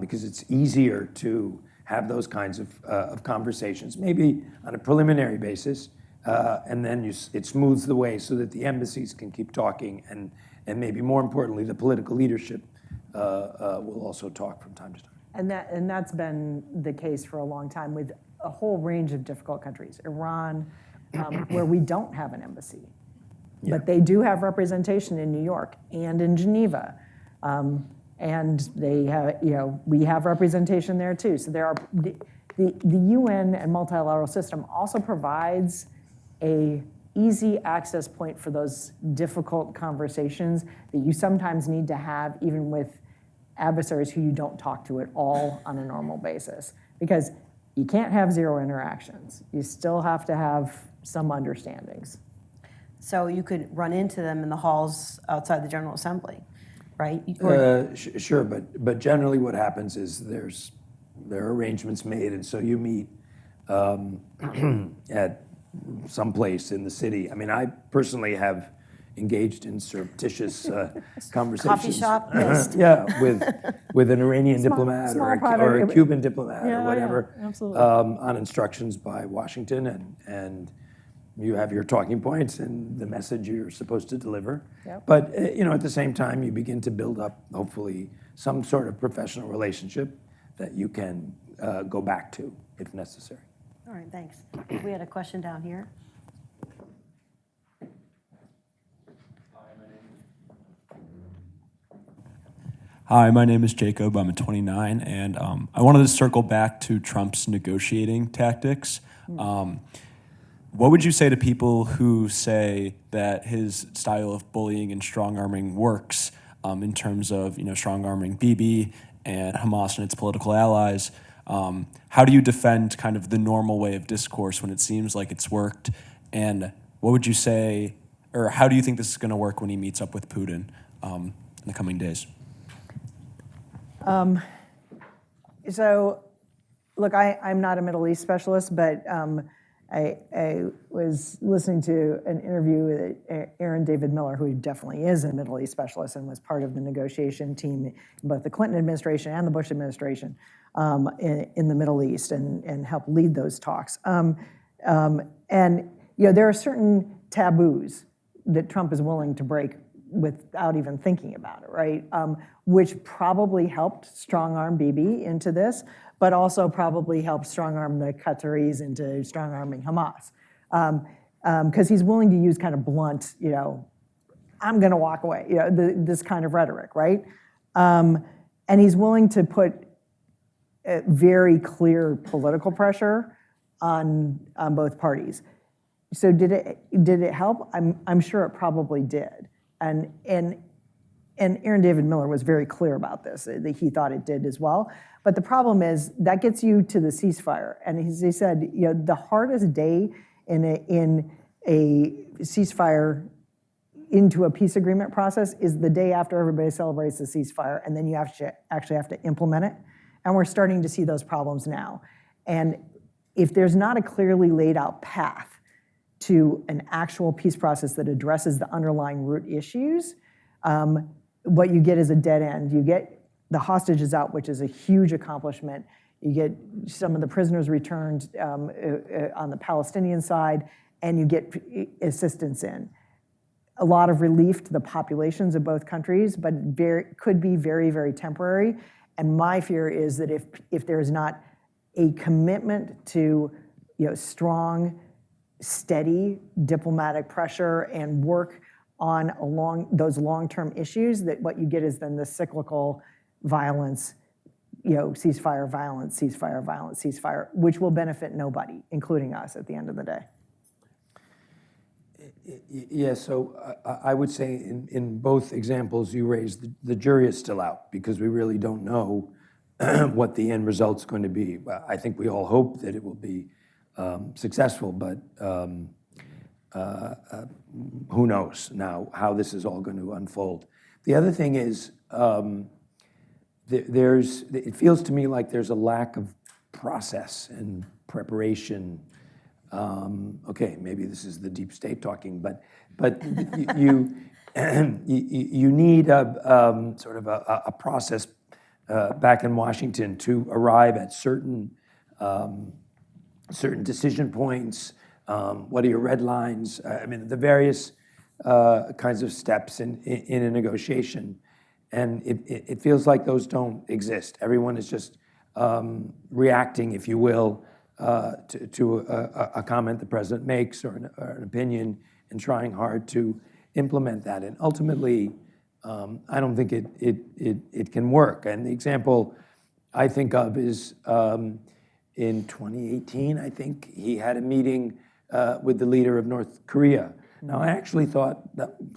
because it's easier to have those kinds of conversations, maybe on a preliminary basis, and then it smooths the way so that the embassies can keep talking, and maybe more importantly, the political leadership will also talk from time to time. And that's been the case for a long time with a whole range of difficult countries. Iran, where we don't have an embassy, but they do have representation in New York and in Geneva, and they have, we have representation there too. So there are the UN and multilateral system also provides a easy access point for those difficult conversations that you sometimes need to have even with adversaries who you don't talk to at all on a normal basis, because you can't have zero interactions. You still have to have some understandings. So you could run into them in the halls outside the General Assembly, right? Sure, but generally what happens is there are arrangements made, and so you meet at some place in the city. I mean, I personally have engaged in surreptitious conversations. Coffee shop? with an Iranian diplomat or a Cuban diplomat or whatever, absolutely. On instructions by Washington, and you have your talking points and the message you're supposed to deliver. Yep. But at the same time, you begin to build up, hopefully, some sort of professional relationship that you can go back to if necessary. All right, thanks. We had a question down here. Hi, my name is Jacob. I'm 29, and I wanted to circle back to Trump's negotiating tactics. What would you say to people who say that his style of bullying and strong-arming works, in terms of strong arming Bibi and Hamas and its political allies. How do you defend kind of the normal way of discourse when it seems like it's worked? And what would you say, or how do you think this is going to work when he meets up with Putin in the coming days? So, look, I'm not a Middle East specialist, but I was listening to an interview with Aaron David Miller, who definitely is a Middle East specialist and was part of the negotiation team in both the Clinton administration and the Bush administration in the Middle East and helped lead those talks. And there are certain taboos that Trump is willing to break without even thinking about it, right? Which probably helped strong-arm Bibi into this, but also probably helped strong-arm the Qataris into strong-arming Hamas. Because he's willing to use kind of blunt, I'm going to walk away, this kind of rhetoric, right? And he's willing to put very clear political pressure on both parties. So did it help? I'm sure it probably did. And Aaron David Miller was very clear about this, that he thought it did as well. But the problem is that gets you to the ceasefire. And as he said, the hardest day in a ceasefire into a peace agreement process is the day after everybody celebrates the ceasefire, and then you actually have to implement it. And we're starting to see those problems now. And if there's not a clearly laid out path to an actual peace process that addresses the underlying root issues, what you get is a dead end. You get the hostages out, which is a huge accomplishment. You get some of the prisoners returned on the Palestinian side, and you get assistance in. A lot of relief to the populations of both countries, but could be very, very temporary. And my fear is that if there is not a commitment to strong, steady diplomatic pressure and work on those long-term issues, that what you get is then the cyclical violence, ceasefire violence, ceasefire violence, ceasefire, which will benefit nobody, including us at the end of the day. Yeah, so I would say in both examples you raised, the jury is still out because we really don't know what the end result's going to be. I think we all hope that it will be successful, but who knows now how this is all going to unfold. The other thing is, it feels to me like there's a lack of process and preparation. Okay, maybe this is the deep state talking, but you need a sort of a process back in Washington to arrive at certain decision points. What are your red lines? I mean, the various kinds of steps in a negotiation, and it feels like those don't exist. Everyone is just reacting, if you will, to a comment the president makes or an opinion, and trying hard to implement that. And ultimately, I don't think it can work. And the example I think of is in 2018, I think he had a meeting with the leader of North Korea. Now, I actually thought,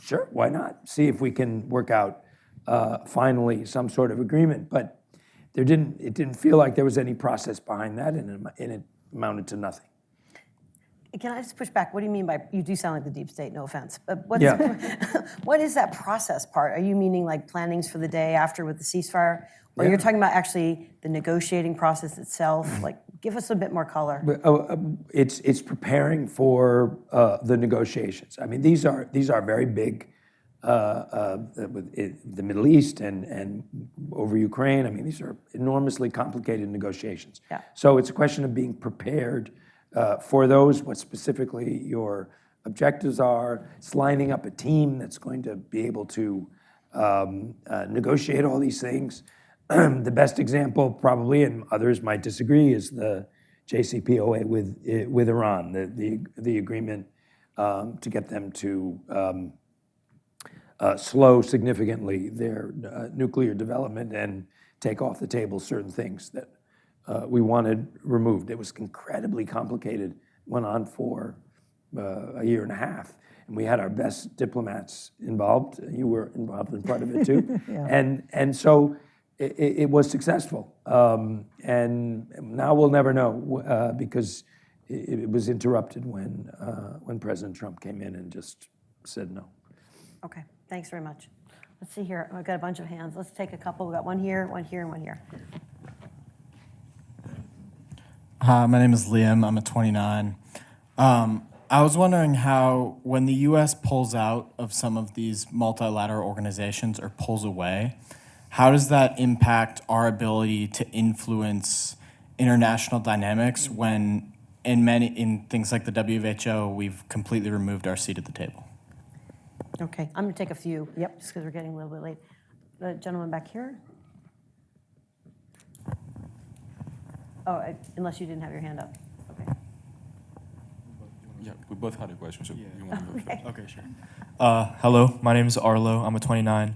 sure, why not? See if we can work out finally some sort of agreement. But it didn't feel like there was any process behind that, and it amounted to nothing. Can I just push back? What do you mean by, you do sound like the deep state, no offense, but Yeah. what is that process part? Are you meaning like plannings for the day after with the ceasefire? Or you're talking about actually the negotiating process itself? Like, give us a bit more color. It's preparing for the negotiations. I mean, these are very big with the Middle East and over Ukraine. I mean, these are enormously complicated negotiations. Yeah. So it's a question of being prepared for those, what specifically your objectives are. It's lining up a team that's going to be able to negotiate all these things. The best example, probably, and others might disagree, is the JCPOA with Iran, the agreement to get them to slow significantly their nuclear development and take off the table certain things that we wanted removed. It was incredibly complicated, went on for a year and a half. And we had our best diplomats involved. You were involved in part of it too. And so it was successful. And now we'll never know because it was interrupted when President Trump came in and just said no. Okay, thanks very much. Let's see here. I've got a bunch of hands. Let's take a couple. We've got one here, and one here. Hi, my name is Liam. I'm a 29. I was wondering how, when the U.S. pulls out of some of these multilateral organizations or pulls away, how does that impact our ability to influence international dynamics when in things like the WHO, we've completely removed our seat at the table? Okay, I'm going to take a few. Yep. Just because we're getting a little bit late. The gentleman back here. Oh, unless you didn't have your hand up. Okay. Yeah, we both had a question, so you want to go first? Okay, sure. Hello, my name is Arlo. I'm a 29.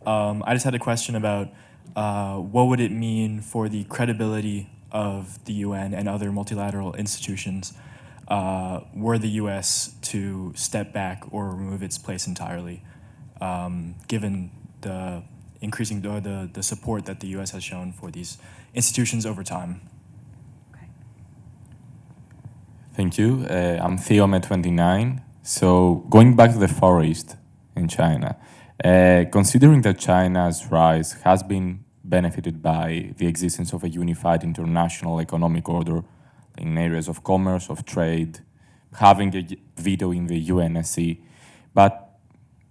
I just had a question about what would it mean for the credibility of the UN and other multilateral institutions were the U.S. to step back or remove its place entirely, given the increasing the support that the U.S. has shown for these institutions over time. Okay. Thank you. I'm Theo, I'm 29. So going back to the Far East in China, considering that China's rise has been benefited by the existence of a unified international economic order in areas of commerce, of trade, having a veto in the UNSC. But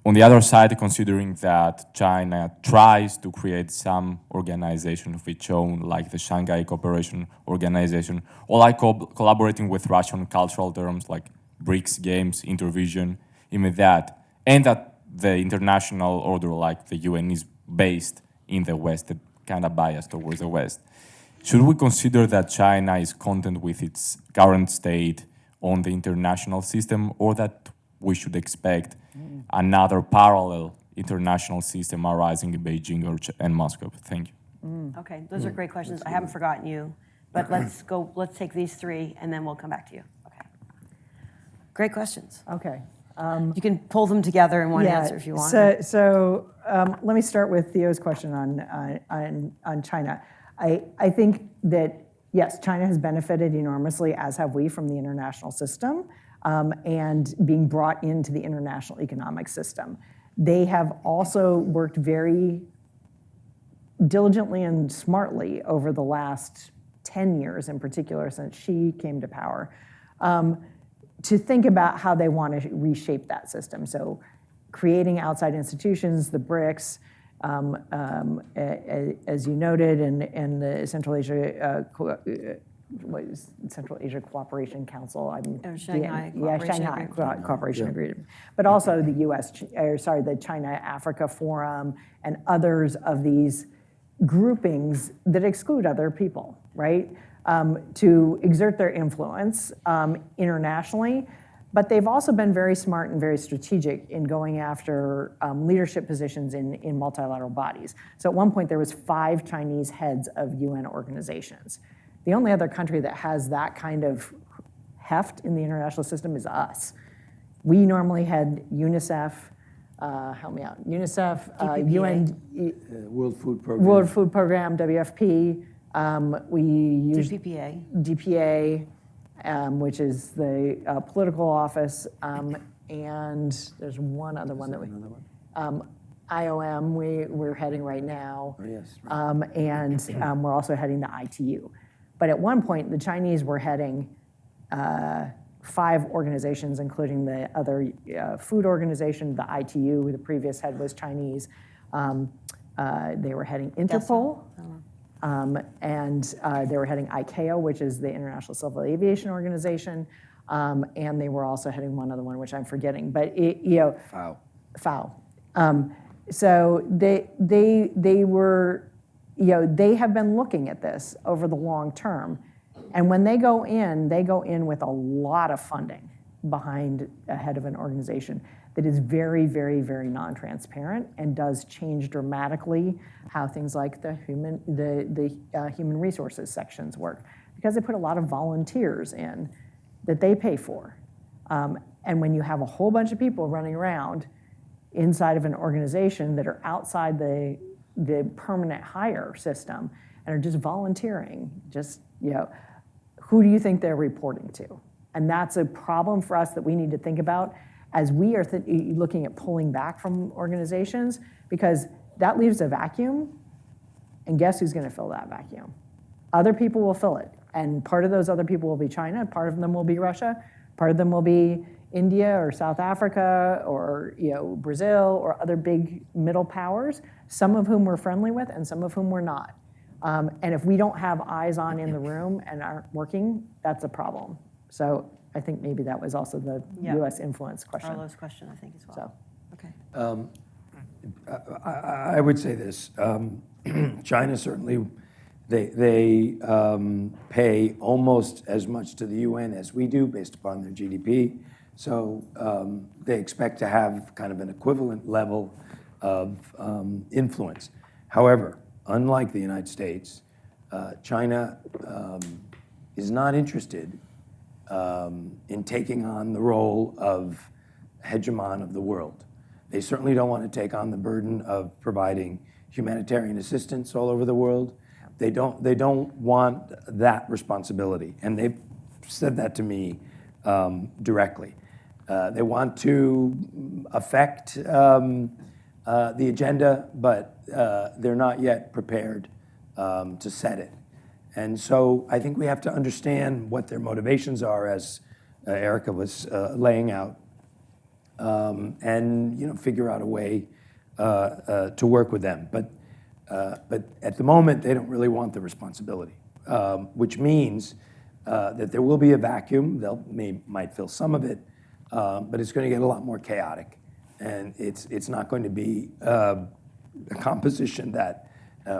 on the other side, considering that China tries to create some organization of its own, like the Shanghai Cooperation Organization, or like collaborating with Russian cultural terms like BRICS games, intervision, even that, and that the international order like the UN is based in the West, kind of biased towards the West. Should we consider that China is content with its current state on the international system, or that we should expect another parallel international system arising in Beijing and Moscow? Thank you. Okay, those are great questions. I haven't forgotten you, but let's take these three, and then we'll come back to you. Okay. Great questions. Okay. You can pull them together in one answer if you want. So let me start with Theo's question on China. I think that, yes, China has benefited enormously, as have we, from the international system and being brought into the international economic system. They have also worked very diligently and smartly over the last 10 years, in particular, since Xi came to power, to think about how they want to reshape that system. So creating outside institutions, the BRICS, as you noted, and the Central Asia Cooperation Council. Shanghai Shanghai Cooperation Agreement. But also the China-Africa Forum and others of these groupings that exclude other people, right? To exert their influence internationally. But they've also been very smart and very strategic in going after leadership positions in multilateral bodies. So at one point, there was 5 Chinese heads of UN organizations. The only other country that has that kind of heft in the international system is us. We normally had UNICEF, help me out, UNICEF, UN, World Food Program. World Food Program, WFP. We use DPA, which is the political office, and there's one other one that we, IOM, we're heading right now. Oh, yes, right. And we're also heading the ITU. But at one point, the Chinese were heading 5 organizations, including the other food organization, the ITU. The previous head was Chinese. They were heading Interpol. And they were heading ICAO, which is the International Civil Aviation Organization, and they were also heading one other one, which I'm forgetting. But FAO. So they were, they have been looking at this over the long term, and when they go in with a lot of funding behind a head of an organization that is very, very, very non-transparent and does change dramatically how things like the human resources sections work, because they put a lot of volunteers in that they pay for. And when you have a whole bunch of people running around inside of an organization that are outside the permanent hire system and are just volunteering, who do you think they're reporting to? And that's a problem for us that we need to think about as we are looking at pulling back from organizations, because that leaves a vacuum, and guess who's going to fill that vacuum? Other people will fill it, and part of those other people will be China, part of them will be Russia, part of them will be India or South Africa or Brazil or other big middle powers, some of whom we're friendly with and some of whom we're not. And if we don't have eyes on in the room and aren't working, that's a problem. So I think maybe that was also the U.S. influence question. Arlo's question, I think, as well. So. Okay. I would say this. China certainly, they pay almost as much to the UN as we do based upon their GDP. So they expect to have kind of an equivalent level of influence. However, unlike the United States, China is not interested in taking on the role of hegemon of the world. They certainly don't want to take on the burden of providing humanitarian assistance all over the world. They don't want that responsibility, and they've said that to me directly. They want to affect the agenda, but they're not yet prepared to set it. And so I think we have to understand what their motivations are, as Erica was laying out, and figure out a way to work with them. But at the moment, they don't really want the responsibility, which means that there will be a vacuum. Might fill some of it, but it's going to get a lot more chaotic, and it's not going to be a composition that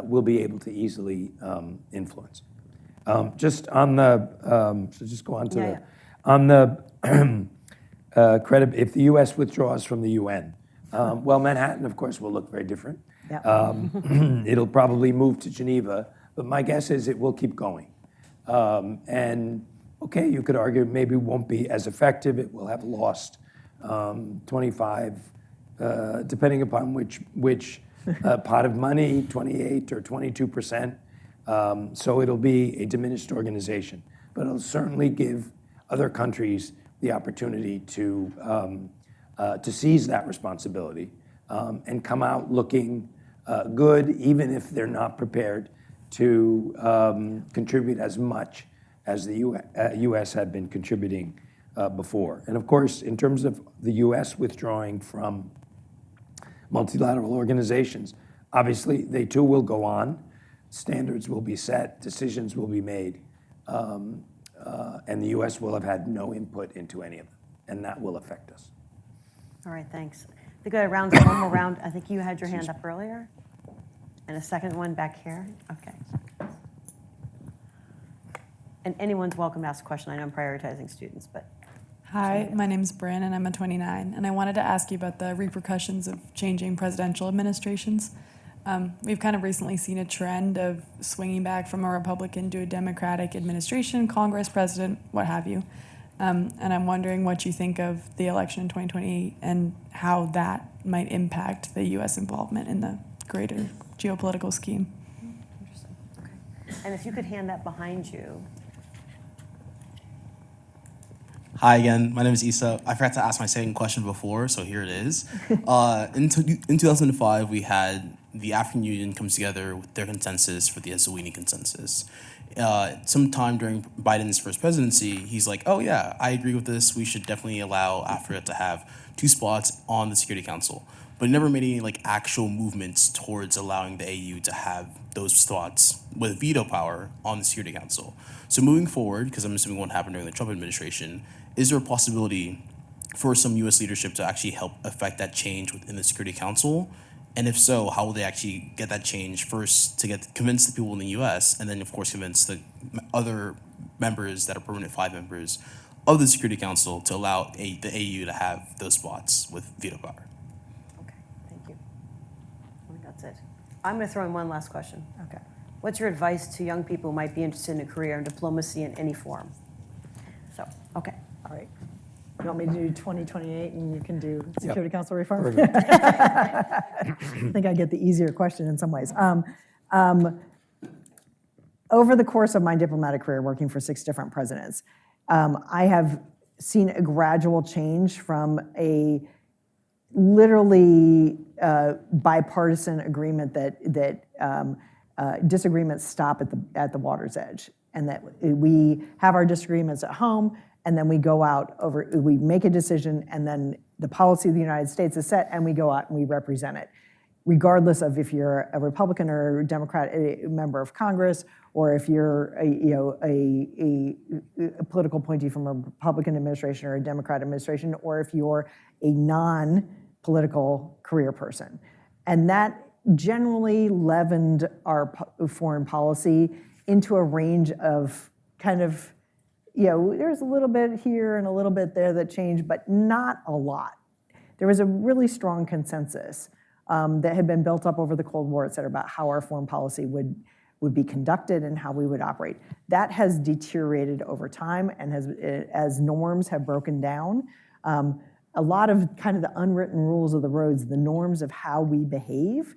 we'll be able to easily influence. Just on the, so just go on to on the credit. If the U.S. withdraws from the UN, well, Manhattan, of course, will look very different. It'll probably move to Geneva, but my guess is it will keep going. And okay, you could argue maybe it won't be as effective. It will have lost 25, depending upon which pot of money, 28 or 22%. So it'll be a diminished organization, but it'll certainly give other countries the opportunity to seize that responsibility and come out looking good, even if they're not prepared to contribute as much as the U.S. had been contributing before. And of course, in terms of the U.S. withdrawing from multilateral organizations, obviously they too will go on. Standards will be set, decisions will be made, and the U.S. will have had no input into any of them, and that will affect us. All right, thanks. I think I round one more round. I think you had your hand up earlier, and a second one back here. Okay. And anyone's welcome to ask a question. I know I'm prioritizing students, but. Hi, my name's Bryn, and I'm a 29, and I wanted to ask you about the repercussions of changing presidential administrations. We've kind of recently seen a trend of swinging back from a Republican to a Democratic administration, Congress, president, what have you. And I'm wondering what you think of the election in 2028 and how that might impact the U.S. involvement in the greater geopolitical scheme. Interesting. Okay. And if you could hand that behind you. Hi again, my name is Issa. I forgot to ask my second question before, so here it is. In 2005, we had the African Union come together with their consensus for the Eswatini consensus. Sometime during Biden's first presidency, he's like, oh yeah, I agree with this. We should definitely allow Africa to have 2 spots on the Security Council. But he never made any actual movements towards allowing the AU to have those spots with veto power on the Security Council. So moving forward, because I'm assuming it won't happen during the Trump administration, is there a possibility for some U.S. leadership to actually help affect that change within the Security Council? And if so, how will they actually get that change first to convince the people in the U.S. and then, of course, convince the other members that are permanent 5 members of the Security Council to allow the AU to have those spots with veto power? Okay, thank you. I think that's it. I'm going to throw in one last question. Okay. What's your advice to young people who might be interested in a career in diplomacy in any form? So, okay. All right. You want me to do 2028 and you can do Security Council reform? Perfect. I think I get the easier question in some ways. Over the course of my diplomatic career, working for 6 different presidents, I have seen a gradual change from a literally bipartisan agreement that disagreements stop at the water's edge, and that we have our disagreements at home, and then we go out we make a decision, and then the policy of the United States is set, and we go out and we represent it, regardless of if you're a Republican or a Democrat, a member of Congress, or if you're a political appointee from a Republican administration or a Democrat administration, or if you're a non-political career person. And that generally leavened our foreign policy into a range of kind of, there's a little bit here and a little bit there that changed, but not a lot. There was a really strong consensus that had been built up over the Cold War, et cetera, about how our foreign policy would be conducted and how we would operate. That has deteriorated over time, and as norms have broken down. A lot of kind of the unwritten rules of the roads, the norms of how we behave,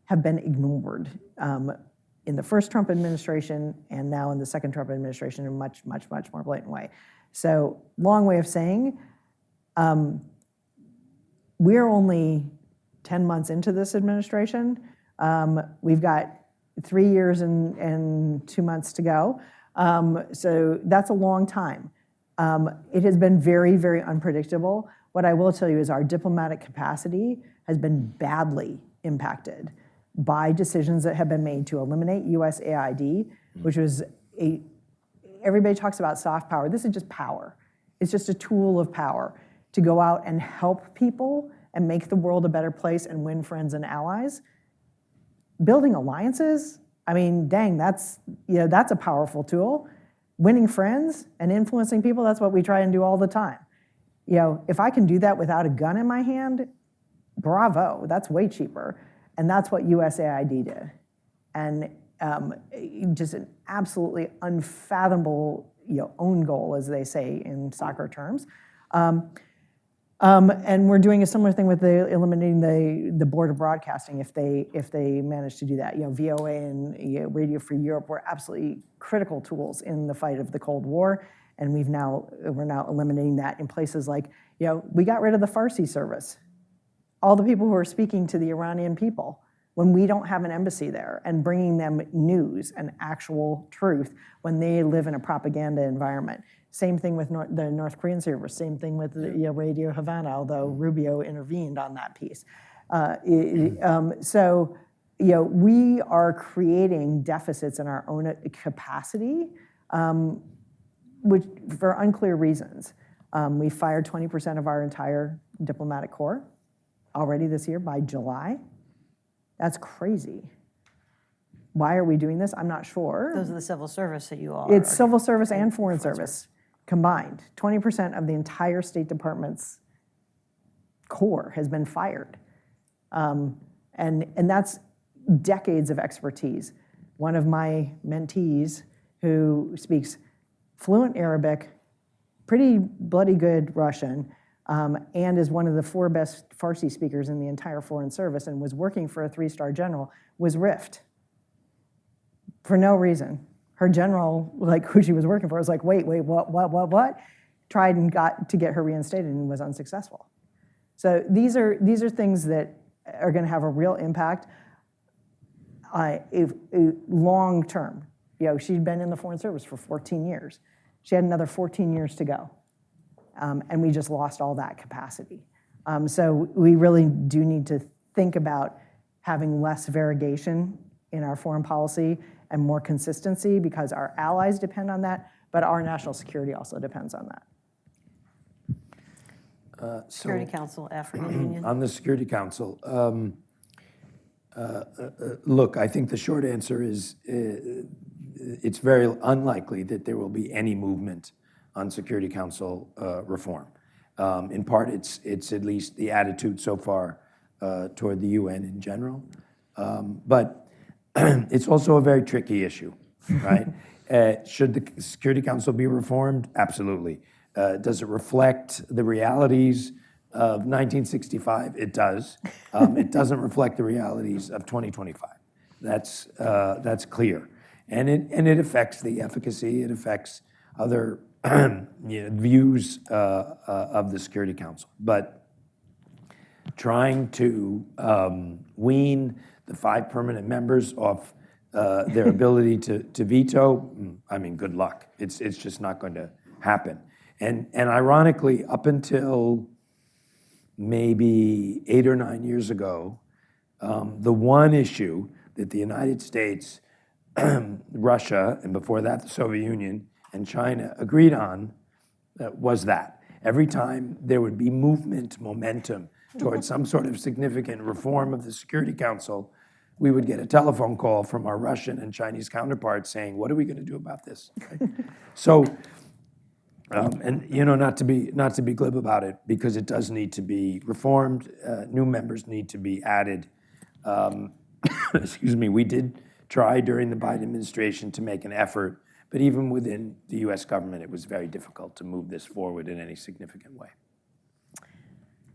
have been ignored in the first Trump administration and now in the second Trump administration in a much, much, much more blatant way. So, long way of saying, we're only 10 months into this administration. We've got 3 years and 2 months to go. So that's a long time. It has been very, very unpredictable. What I will tell you is our diplomatic capacity has been badly impacted by decisions that have been made to eliminate USAID, which was everybody talks about soft power. This is just power. It's just a tool of power to go out and help people and make the world a better place and win friends and allies. Building alliances, I mean, dang, that's a powerful tool. Winning friends and influencing people, that's what we try and do all the time. If I can do that without a gun in my hand, bravo, that's way cheaper. And that's what USAID did. And just an absolutely unfathomable own goal, as they say in soccer terms. And we're doing a similar thing with eliminating the Board of Broadcasting if they manage to do that. VOA and Radio Free Europe were absolutely critical tools in the fight of the Cold War, and we're now eliminating that in places like we got rid of the Farsi service. All the people who are speaking to the Iranian people when we don't have an embassy there and bringing them news and actual truth when they live in a propaganda environment. Same thing with the North Korean service, same thing with Radio Havana, although Rubio intervened on that piece. So we are creating deficits in our own capacity, which for unclear reasons. We fired 20% of our entire diplomatic corps already this year by July. That's crazy. Why are we doing this? I'm not sure. Those are the civil service that you all It's civil service and foreign service combined. 20% of the entire State Department's corps has been fired. And that's decades of expertise. One of my mentees who speaks fluent Arabic, pretty bloody good Russian, and is one of the 4 best Farsi speakers in the entire foreign service and was working for a 3-star general, was riffed for no reason. Her general, who she was working for, was like, wait, what? Tried and got to get her reinstated and was unsuccessful. So these are things that are going to have a real impact long term. She'd been in the foreign service for 14 years. She had another 14 years to go. And we just lost all that capacity. So we really do need to think about having less variegation in our foreign policy and more consistency, because our allies depend on that, but our national security also depends on that. Security Council, African Union. On the Security Council, look, I think the short answer is it's very unlikely that there will be any movement on Security Council reform. In part, it's at least the attitude so far toward the UN in general. But it's also a very tricky issue, right? Should the Security Council be reformed? Absolutely. Does it reflect the realities of 1965? It does. It doesn't reflect the realities of 2025. That's clear. And it affects the efficacy, it affects other views of the Security Council. But trying to wean the 5 permanent members off their ability to veto, I mean, good luck. It's just not going to happen. And ironically, up until maybe 8 or 9 years ago, the one issue that the United States, Russia, and before that the Soviet Union and China agreed on was that. Every time there would be momentum towards some sort of significant reform of the Security Council, we would get a telephone call from our Russian and Chinese counterparts saying, what are we going to do about this? Right? So, and not to be glib about it, because it does need to be reformed, new members need to be added. Excuse me, we did try during the Biden administration to make an effort, but even within the US government, it was very difficult to move this forward in any significant way.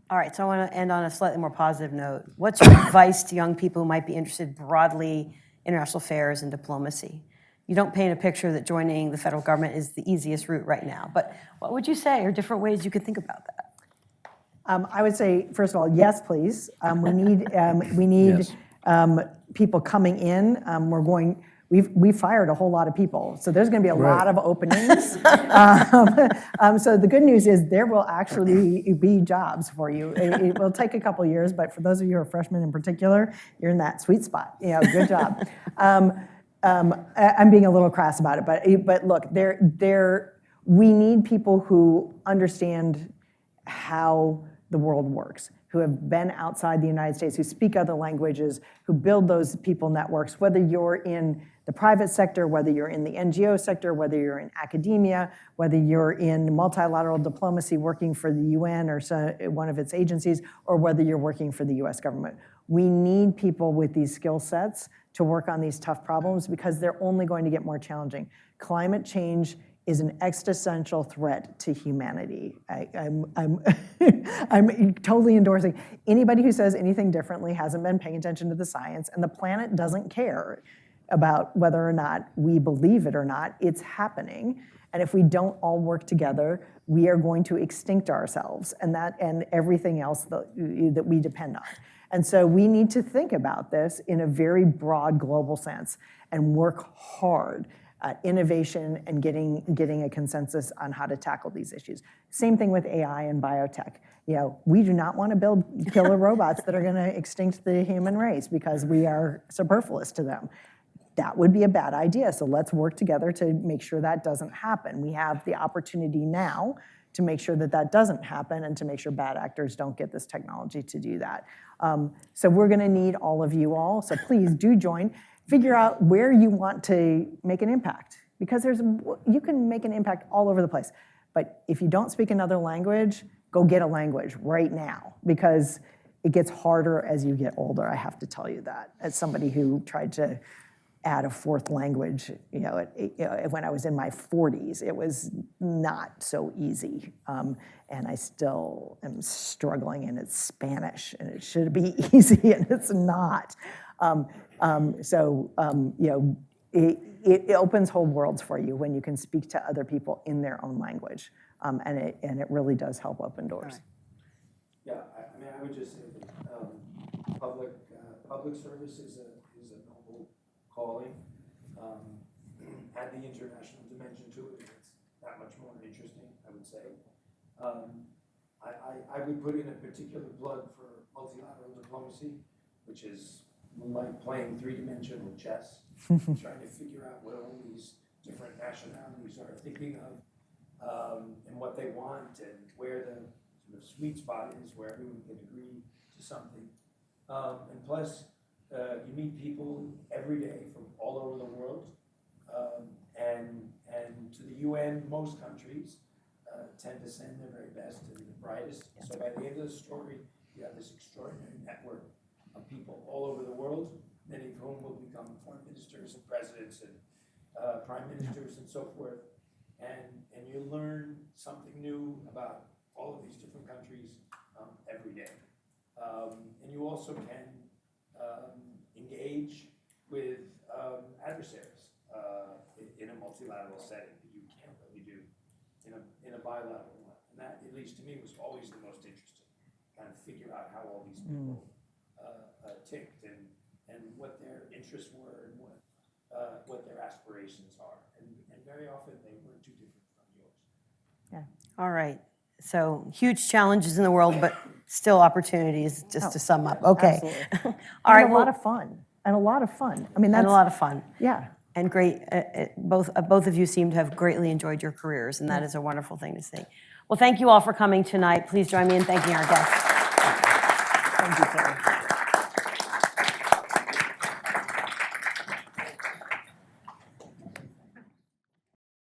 All right, so I want to end on a slightly more positive note. What's your advice to young people who might be interested broadly in international affairs and diplomacy? You don't paint a picture that joining the federal government is the easiest route right now, but what would you say are different ways you could think about that? I would say, first of all, yes, please. We need Yes. People coming in. We fired a whole lot of people, so there's going to be a lot of openings. So the good news is there will actually be jobs for you. It will take a couple years, but for those of you who are freshmen in particular, you're in that sweet spot. Good job. I'm being a little crass about it, but look, we need people who understand how the world works, who have been outside the United States, who speak other languages, who build those people networks, whether you're in the private sector, whether you're in the NGO sector, whether you're in academia, whether you're in multilateral diplomacy working for the UN or one of its agencies, or whether you're working for the US government. We need people with these skill sets to work on these tough problems because they're only going to get more challenging. Climate change is an existential threat to humanity. I'm totally endorsing. Anybody who says anything differently hasn't been paying attention to the science, and the planet doesn't care about whether or not we believe it or not. It's happening, and if we don't all work together, we are going to extinct ourselves and everything else that we depend on. And so we need to think about this in a very broad global sense and work hard at innovation and getting a consensus on how to tackle these issues. Same thing with AI and biotech. We do not want to build killer robots that are going to extinct the human race because we are superfluous to them. That would be a bad idea. So let's work together to make sure that doesn't happen. We have the opportunity now to make sure that doesn't happen and to make sure bad actors don't get this technology to do that. So we're going to need all of you all. So please do join. Figure out where you want to make an impact, because you can make an impact all over the place. But if you don't speak another language, go get a language right now, because it gets harder as you get older. I have to tell you that, as somebody who tried to add a fourth language, when I was in my 40s, it was not so easy. And I still am struggling, and it's Spanish, and it should be easy, and it's not. It opens whole worlds for you when you can speak to other people in their own language, and it really does help open doors. Yeah, I would just say that public service is a noble calling, and the international dimension to it is that much more interesting, I would say. I would put in a particular plug for multilateral diplomacy, which is like playing three-dimensional chess, trying to figure out what all these different nationalities are thinking of, and what they want, and where the sort of sweet spot is where everyone can agree to something. And plus, you meet people every day from all over the world, and to the UN, most countries tend to send their very best and the brightest. So by the end of the story, you have this extraordinary network of people all over the world, many of whom will become foreign ministers and presidents and prime ministers and so forth. and you learn something new about all of these different countries every day. And you also can engage with adversaries in a multilateral setting that you can't really do in a bilateral one. And that, at least to me, was always the most interesting, kind of figure out how all these people ticked and what their interests were and what their aspirations are. And very often they weren't too different from yours. Yeah. All right. So huge challenges in the world, but still opportunities, just to sum up. Okay. Absolutely. All right. And a lot of fun. And a lot of fun. I mean, that's and a lot of fun. Yeah. And great, both of you seem to have greatly enjoyed your careers, and that is a wonderful thing to see. Well, thank you all for coming tonight. Please join me in thanking our guests. Thank you, Terry.